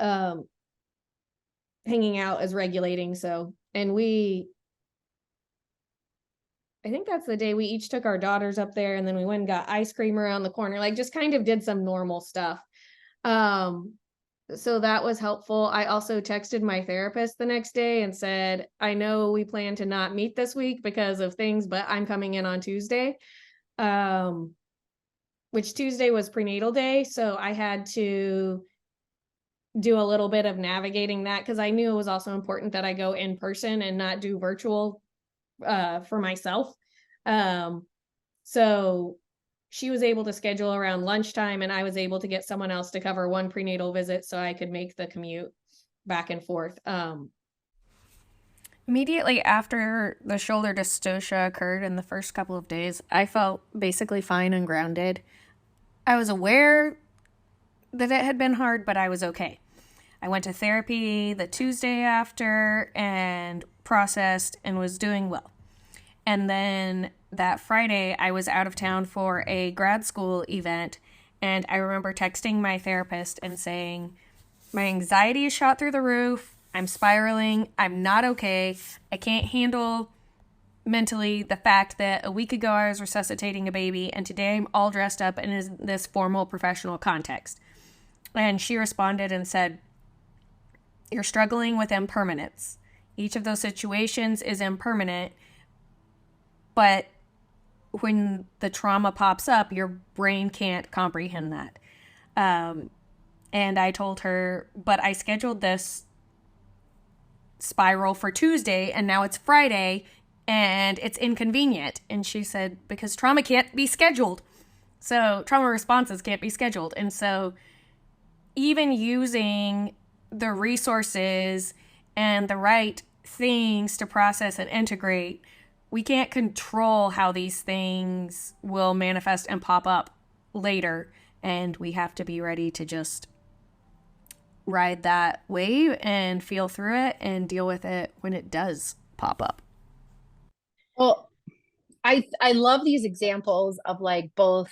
hanging out is regulating. So, and I think that's the day we each took our daughters up there, and then we went and got ice cream around the corner, like just kind of did some normal stuff. So that was helpful. I also texted my therapist the next day and said, I know we plan to not meet this week because of things, but I'm coming in on Tuesday, which Tuesday was prenatal day. So I had to do a little bit of navigating that because I knew it was also important that I go in person and not do virtual for myself. So she was able to schedule around lunchtime, and I was able to get someone else to cover one prenatal visit so I could make the commute back and forth. Immediately after the shoulder dystocia occurred in the first couple of days, I felt basically fine and grounded. I was aware that it had been hard, but I was okay. I went to therapy the Tuesday after and processed and was doing well. And then that Friday, I was out of town for a grad school event, and I remember texting my therapist and saying, my anxiety is shot through the roof, I'm spiraling, I'm not okay, I can't handle mentally the fact that a week ago I was resuscitating a baby, and today I'm all dressed up in this formal professional context. And she responded and said, you're struggling with impermanence. Each of those situations is impermanent, but when the trauma pops up, your brain can't comprehend that. And I told her, but I scheduled this spiral for Tuesday, and now it's Friday, and it's inconvenient. And she said, because trauma can't be scheduled. So trauma responses can't be scheduled. And so even using the resources and the right things to process and integrate, we can't control how these things will manifest and pop up later, and we have to be ready to just ride that wave and feel through it and deal with it when it does pop up. Well, I love these examples of like both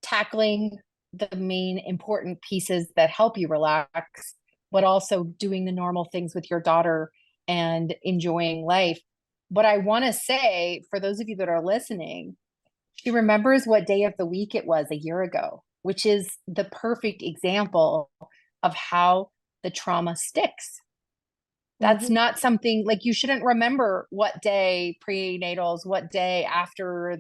tackling the main important pieces that help you relax, but also doing the normal things with your daughter and enjoying life. But I want to say, for those of you that are listening, she remembers what day of the week it was a year ago, which is the perfect example of how the trauma sticks. That's not something like you shouldn't remember what day prenatals, what day after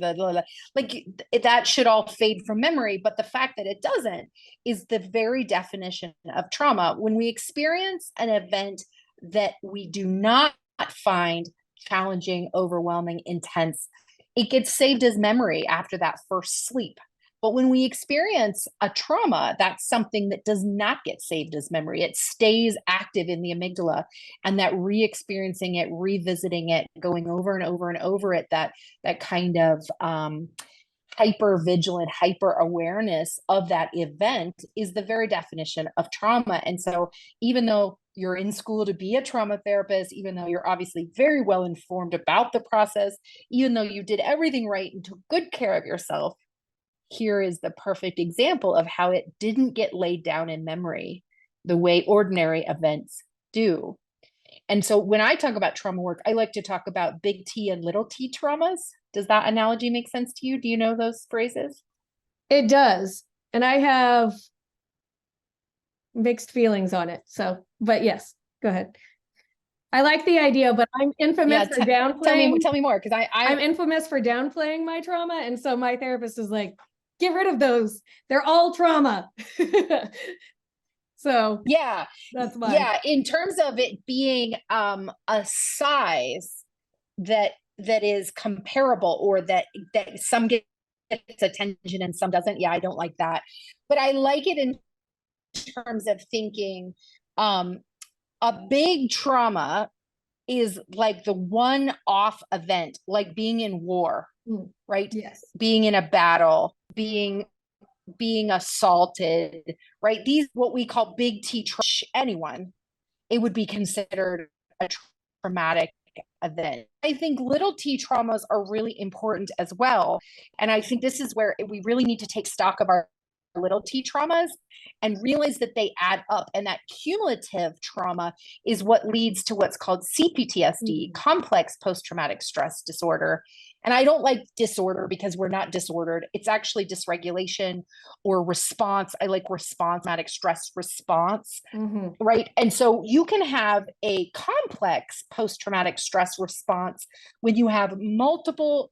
like that should all fade from memory. But the fact that it doesn't is the very definition of trauma. When we experience an event that we do not find challenging, overwhelming, intense, it gets saved as memory after that first sleep. But when we experience a trauma, that's something that does not get saved as memory. It stays active in the amygdala, and that re-experiencing it, revisiting it, going over and over and over it, that kind of hyper vigilant, hyper awareness of that event is the very definition of trauma. And so even though you're in school to be a trauma therapist, even though you're obviously very well informed about the process, even though you did everything right and took good care of yourself, here is the perfect example of how it didn't get laid down in memory the way ordinary events do. And so when I talk about trauma work, I like to talk about big T and little t traumas. Does that analogy make sense to you? Do you know those phrases? It does. And I have mixed feelings on it. So, but yes, go ahead. I like the idea, but I'm infamous for downplaying. Tell me more, because I'm infamous for downplaying my trauma. And so my therapist is like, get rid of those. They're all trauma. So yeah, that's mine. Yeah, in terms of it being a size that is comparable, or that some gets attention and some doesn't. Yeah, I don't like that. But I like it in terms of thinking a big trauma is like the one-off event, like being in war, right? Yes. Being in a battle, being assaulted, right? These, what we call big T, anyone, it would be considered a traumatic event. I think little T traumas are really important as well. And I think this is where we really need to take stock of our little T traumas and realize that they add up, and that cumulative trauma is what leads to what's called CPTSD, complex post-traumatic stress disorder. And I don't like disorder because we're not disordered. It's actually dysregulation or response. I like response, traumatic stress response, right? And so you can have a complex post-traumatic stress response when you have multiple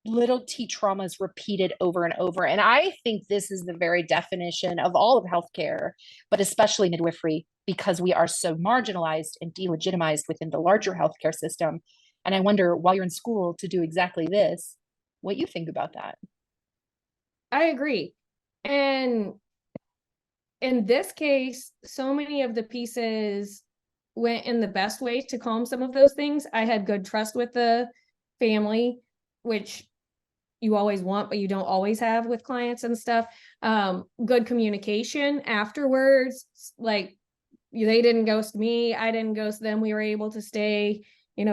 little T traumas repeated over and over. And I think this is the very definition of all of healthcare, but especially midwifery, because we are so marginalized and delegitimized within the larger healthcare system. And I wonder, while you're in school to do exactly this, what you think about that. I agree. And in this case, so many of the pieces went in the best way to calm some of those things. I had good trust with the family, which you always want, but you don't always have with clients and stuff. Good communication afterwards. Like, they didn't ghost me, I didn't ghost them. We were able to stay,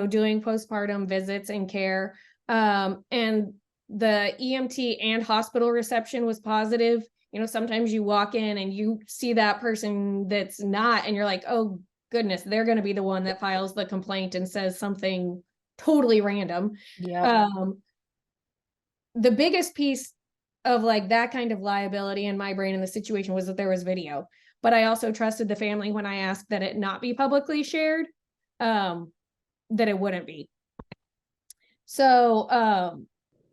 doing postpartum visits and care. And the EMT and hospital reception was positive. Sometimes you walk in and you see that person that's not, and you're like, oh goodness, they're going to be the one that files the complaint and says something totally random. Yeah. The biggest piece of like that kind of liability in my brain in the situation was that there was video, but I also trusted the family when I asked that it not be publicly shared, that it wouldn't be. So,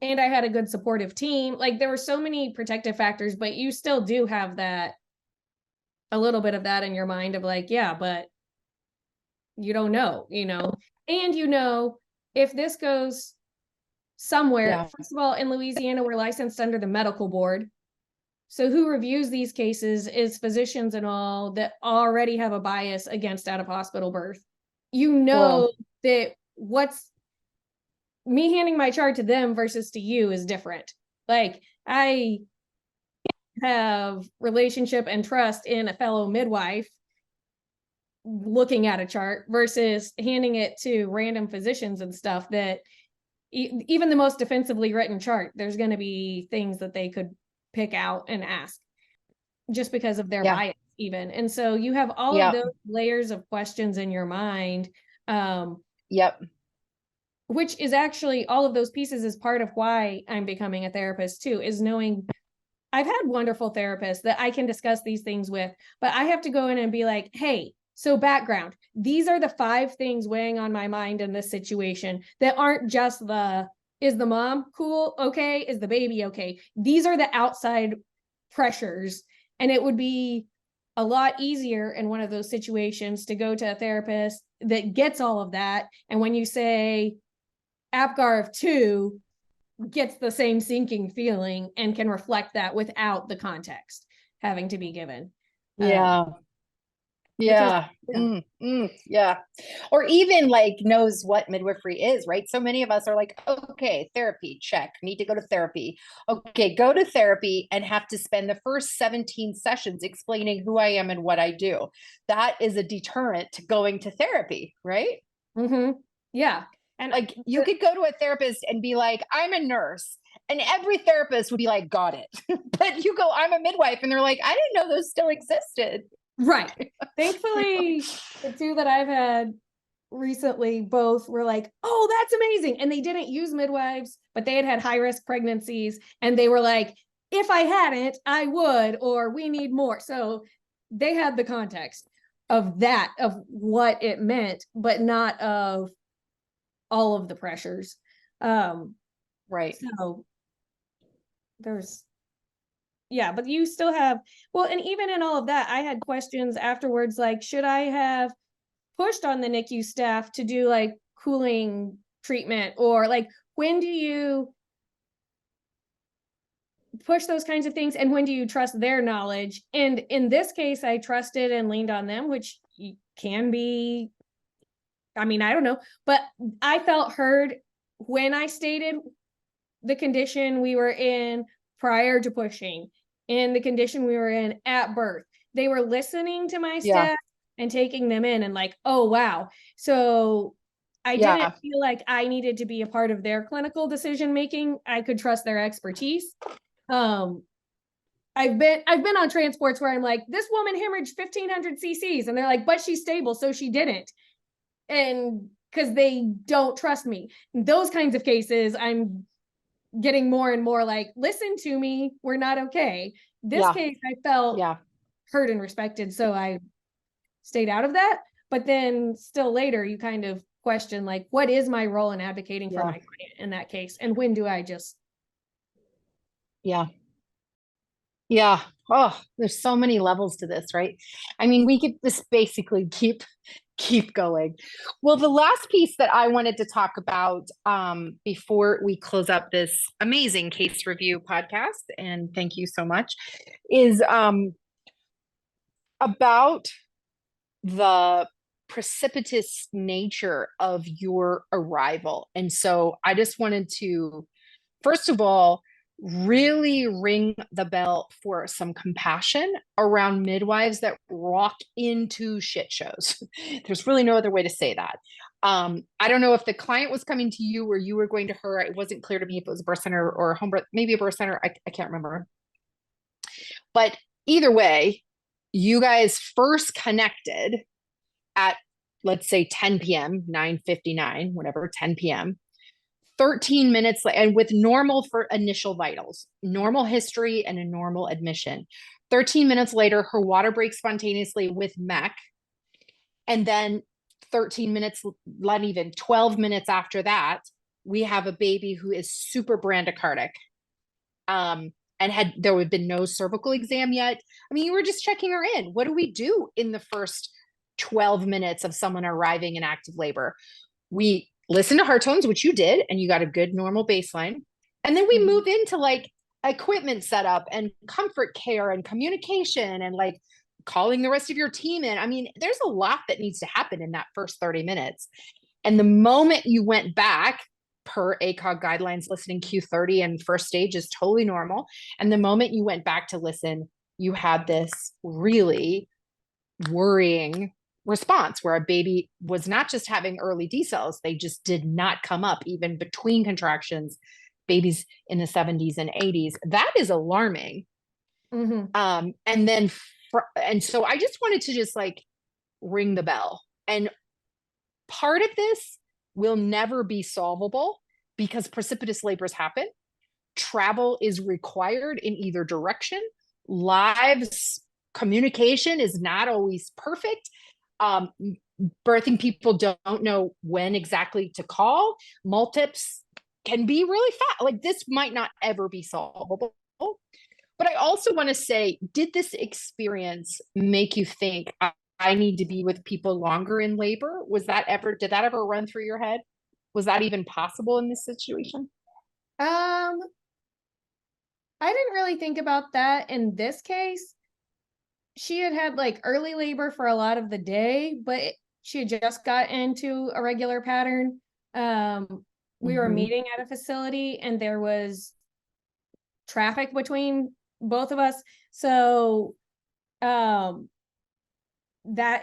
and I had a good supportive team. Like, there were so many protective factors, but you still do have that, a little bit of that in your mind of like, yeah, but you don't know, and if this goes somewhere, first of all, in Louisiana, we're licensed under the medical board. So who reviews these cases is physicians and all that already have a bias against out-of-hospital birth. That what's me handing my chart to them versus to you is different. Like, I have relationship and trust in a fellow midwife looking at a chart versus handing it to random physicians and stuff that even the most defensively written chart, there's going to be things that they could pick out and ask. just because of their Yeah. bias even. And so you have all Yeah. of those layers of questions in your mind. Yep. Which is actually, all of those pieces is part of why I'm becoming a therapist too, is knowing I've had wonderful therapists that I can discuss these things with, but I have to go in and be like, hey, so background, these are the 5 things weighing on my mind in this situation that aren't just is the mom cool? Okay. Is the baby okay? These are the outside pressures. And it would be a lot easier in one of those situations to go to a therapist that gets all of that. And when you say APGAR of 2, gets the same sinking feeling and can reflect that without the context having to be given. Yeah. Yeah. Yeah. Or even like knows what midwifery is, right? So many of us are like, okay, therapy, check, need to go to therapy. Okay, go to therapy and have to spend the first 17 sessions explaining who I am and what I do. That is a deterrent to going to therapy, right? Mm-hmm. Yeah. And like you could go to a thaerapist and be like, I'm a nurse. And every therapist would be like, got it. But you go, I'm a midwife. And they're like, I didn't know those still existed. Right. Thankfully, the 2 that I've had recently both were like, oh, that's amazing. And they didn't use midwives, but they had high risk pregnancies. And they were like, if I hadn't, I would, or we need more. So they had the context of that, of what it meant, but not of all of the pressures. Right. So there's, yeah, but you still have, well, and even in all of that, I had questions afterwards, like, should I have pushed on the NICU staff to do like cooling treatment, or like, when do you push those kinds of things, and when do you trust their knowledge? And in this case, I trusted and leaned on them, which can be, I mean, I don't know, but I felt heard when I stated the condition we were in prior to pushing, in the condition we were in at birth. They were listening to my staff and taking them in and like, oh, wow. So I didn't feel like I needed to be a part of their clinical decision-making. I could trust their expertise. I've been on transports where I'm like, this woman hemorrhaged 1,500 cc's. And they're like, but she's stable, so she didn't. And because they don't trust me. In those kinds of cases, I'm getting more and more like, listen to me, we're not okay. This case, I felt heard and respected, so I stayed out of that. But then still later, you kind of question, like, what is my role in advocating for my client in that case? And when do I just... Yeah. Oh, there's so many levels to this, right? I mean, we could just basically keep going. Well, the last piece that I wanted to talk about before we close up this amazing case review podcast, and thank you so much, is about the precipitous nature of your arrival. And so I just wanted to, first of all, really ring the bell for some compassion around midwives that rock into shit shows. There's really no other way to say that. I don't know if the client was coming to you or you were going to her. It wasn't clear to me if it was a birth center or a home birth, maybe a birth center. I can't remember. But either way, you guys first connected at, let's say 10 p.m., 9:59, whatever, 10 p.m. 13 minutes, and with normal for initial vitals, normal history and a normal admission. 13 minutes later, her water breaks spontaneously with MEC. And then 13 minutes, not even 12 minutes after that, we have a baby who is super bradycardic. And there had been no cervical exam yet. I mean, you were just checking her in. What do we do in the first 12 minutes of someone arriving in active labor? We listen to heart tones, which you did, and you got a good normal baseline. And then we move into like equipment setup and comfort care and communication and like calling the rest of your team in. I mean, there's a lot that needs to happen in that first 30 minutes. And the moment you went back, per ACOG guidelines, listening Q30 and first stage is totally normal. And the moment you went back to listen, you had this really worrying response where a baby was not just having early D cells, they just did not come up even between contractions. Babies in the 70s and 80s. That is alarming. And then, and so I just wanted to just like ring the bell. And part of this will never be solvable because precipitous labors happen. Travel is required in either direction. Lives communication is not always perfect. Birthing people don't know when exactly to call. Multips can be really fast. Like this might not ever be solvable. But I also want to say, did this experience make you think I need to be with people longer in labor? Did that ever run through your head? Was that even possible in this situation? I didn't really think about that in this case. She had like early labor for a lot of the day, but she had just got into a regular pattern. We were meeting at a facility and there was traffic between both of us. So that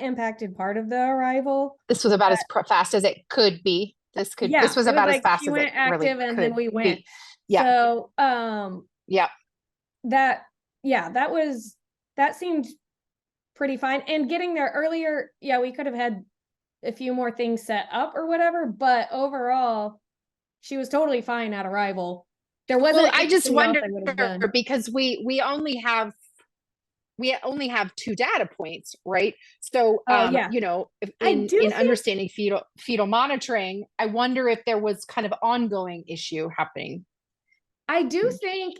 impacted part of the arrival. This was about as fast as it could be. This was about as fast as it really could. And then we went. Be. Yeah. So yeah. That seemed pretty fine. And getting there earlier, yeah, we could have had a few more things set up or whatever, but overall she was totally fine at arrival. There wasn't. Well, I just wonder because we only have 2 data points, right? So you know, in understanding fetal monitoring, I wonder if there was kind of ongoing issue happening. I do think,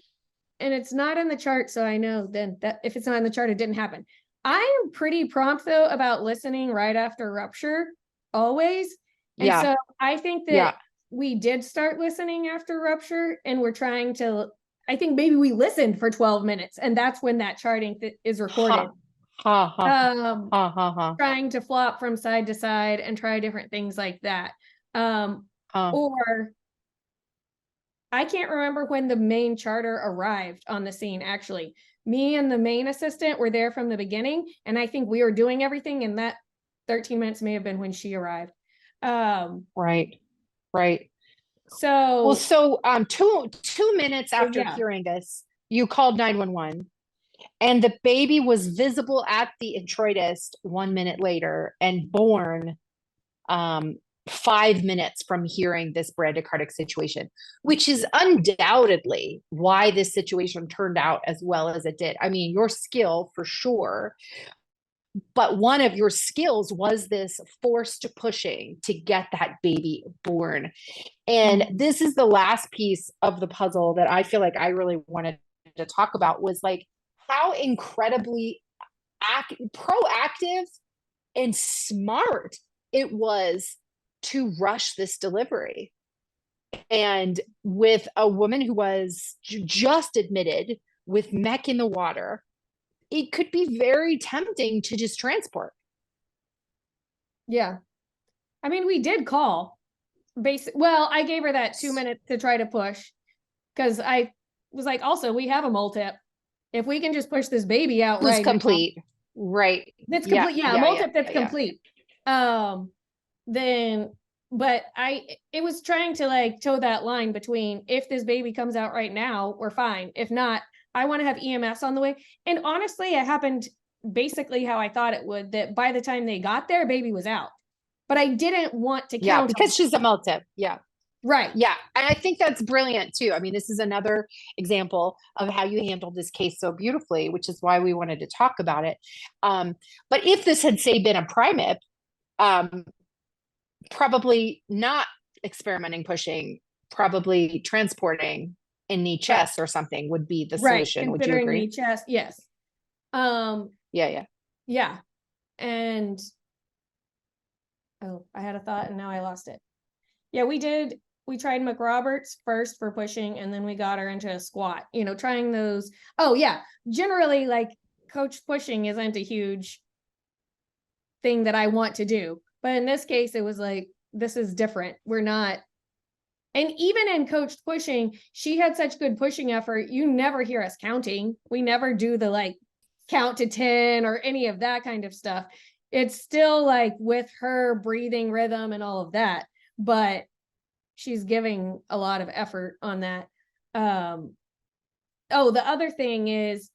and it's not in the chart, so I know then that if it's not in the chart, it didn't happen. I am pretty prompt though about listening right after rupture, always. And so I think that we did start listening after rupture, and we're trying to, I think maybe we listened for 12 minutes, and that's when that charting is recorded. Trying to flop from side to side and try different things like that. Or I can't remember when the main charter arrived on the scene, actually. Me and the main assistant were there from the beginning, and I think we were doing everything, and that 13 minutes may have been when she arrived. Right. So 2 minutes after hearing this, you called 911, and the baby was visible at the introitist 1 minute later and born 5 minutes from hearing this bradycardic situation, which is undoubtedly why this situation turned out as well as it did. I mean, your skill for sure, but one of your skills was this forced pushing to get that baby born. And this is the last piece of the puzzle that I feel like I really wanted to talk about, was like how incredibly proactive and smart it was to rush this delivery. And with a woman who was just admitted with mech in the water, it could be very tempting to just transport. Yeah. I mean, we did call. Well, I gave her that 2 minutes to try to push, because I was like, also, we have a multip. If we can just push this baby out, right? Complete. Right. That's complete. Yeah, multip that's complete. Then, but it was trying to like toe that line between, if this baby comes out right now, we're fine. If not, I want to have EMS on the way. And honestly, it happened basically how I thought it would, that by the time they got there, baby was out. But I didn't want to count. Yeah, because she's a multip. Yeah. Right. Yeah. And I think that's brilliant too. I mean, this is another example of how you handled this case so beautifully, which is why we wanted to talk about it. But if this had, say, been a primip, probably not experimenting pushing, probably transporting in knee chest or something would be the solution. Would you agree? Knee chest, yes. Yeah. And I had a thought and now I lost it. Yeah, we tried McRoberts first for pushing, and then we got her into a squat, trying those. Oh yeah, generally like coach pushing isn't a huge thing that I want to do, but in this case it was like, this is different. We're not. And even in coached pushing, she had such good pushing effort. You never hear us counting. We never do the like count to 10 or any of that kind of stuff. It's still like with her breathing rhythm and all of that, but she's giving a lot of effort on that. The other thing is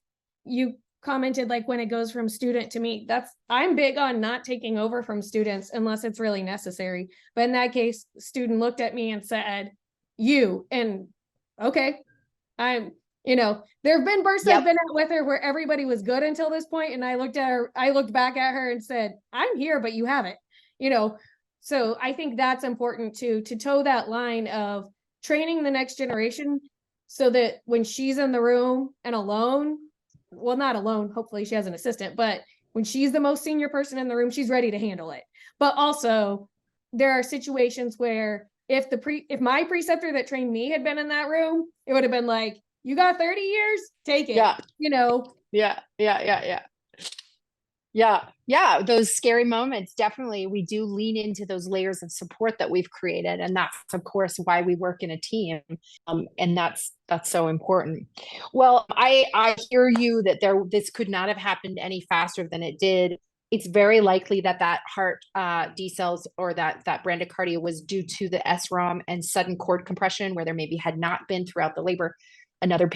you commented like when it goes from student to me, I'm big on not taking over from students unless it's really necessary. But in that case, student looked at me and said, you, and okay, there have been births I've been at with her where everybody was good until this point, and I looked back at her and said, I'm here, but you haven't, so I think that's important to toe that line of training the next generation so that when she's in the room and alone, well, not alone, hopefully she has an assistant, but when she's the most senior person in the room, she's ready to handle it. But also there are situations where if my preceptor that trained me had been in that room, it would have been like, you got 30 years, take it. Yeah. Those scary moments, definitely. We do lean into those layers of support that we've created. And that's, of course, why we work in a team. And that's so important. Well, I hear you that this could not have happened any faster than it did. It's very likely that heart decels or that bradycardia was due to the SROM and sudden cord compression, where there maybe had not been throughout the labor another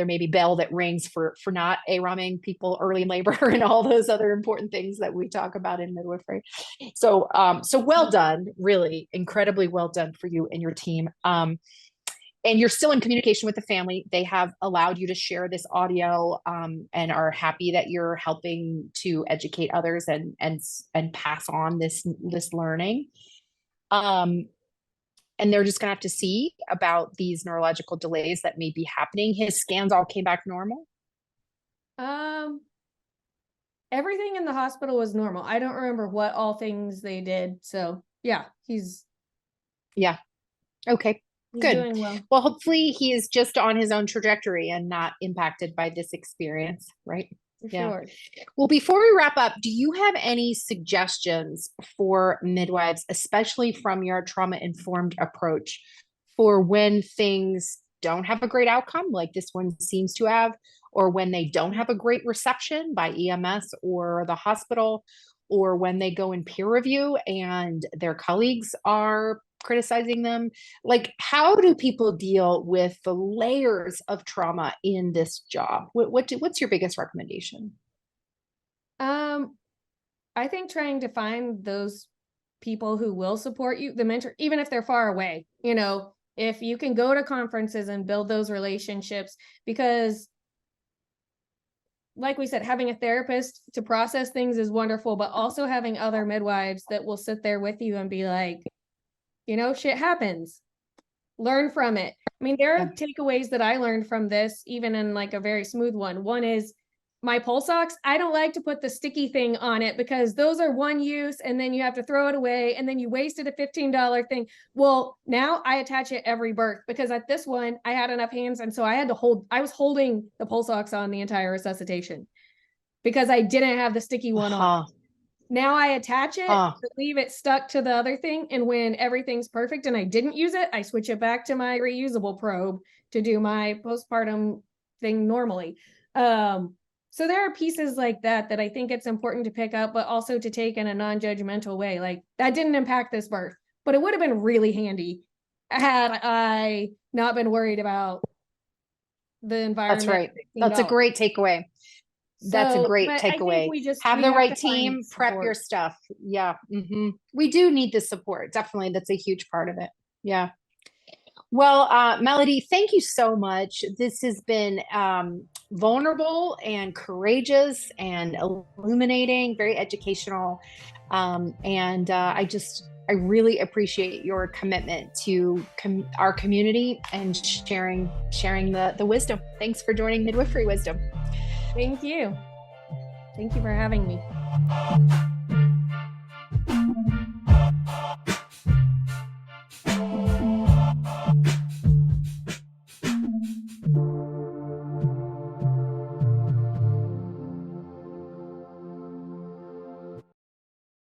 maybe bell that rings for not AROMing people early in labor and all those other important things that we talk about in midwifery. So well done, really incredibly well done for you and your team. And you're still in communication with the family. They have allowed you to share this audio and are happy that you're helping to educate others and pass on this learning. And they're just going to have to see about these neurological delays that may be happening. His scans all came back normal? Everything in the hospital was normal. I don't remember what all things they did. So yeah, okay. Good. Doing well. Well, hopefully he is just on his own trajectory and not impacted by this experience, right? Sure. Well, before we wrap up, do you have any suggestions for midwives, especially from your trauma-informed approach, for when things don't have a great outcome, like this one seems to have, or when they don't have a great reception by EMS or the hospital, or when they go in peer review and their colleagues are criticizing them? Like, how do people deal with the layers of trauma in this job? What's your biggest recommendation? I think trying to find those people who will support you, the mentor, even if they're far away, if you can go to conferences and build those relationships, because like we said, having a therapist to process things is wonderful, but also having other midwives that will sit there with you and be like, shit happens. Learn from it. I mean, there are takeaways that I learned from this, even in like a very smooth one. One is my pulse ox. I don't like to put the sticky thing on it because those are one use and then you have to throw it away and then you wasted a $15 thing. Well, now I attach it every birth because at this one I had enough hands. And so I was holding the pulse ox on the entire resuscitation because I didn't have the sticky one on. Now I attach it, leave it stuck to the other thing. And when everything's perfect and I didn't use it, I switch it back to my reusable probe to do my postpartum thing normally. So there are pieces like that I think it's important to pick up, but also to take in a non-judgmental way. Like, that didn't impact this birth, but it would have been really handy had I not been worried about the environment. That's right. That's a great takeaway. That's a great takeaway. Have the right team, prep your stuff. Yeah. Mm-hmm. We do need the support. Definitely. That's a huge part of it. Yeah. Well, Melody, thank you so much. This has been vulnerable and courageous and illuminating, very educational. And I really appreciate your commitment to our community and sharing the wisdom. Thanks for joining Midwifery Wisdom. Thank you. Thank you for having me.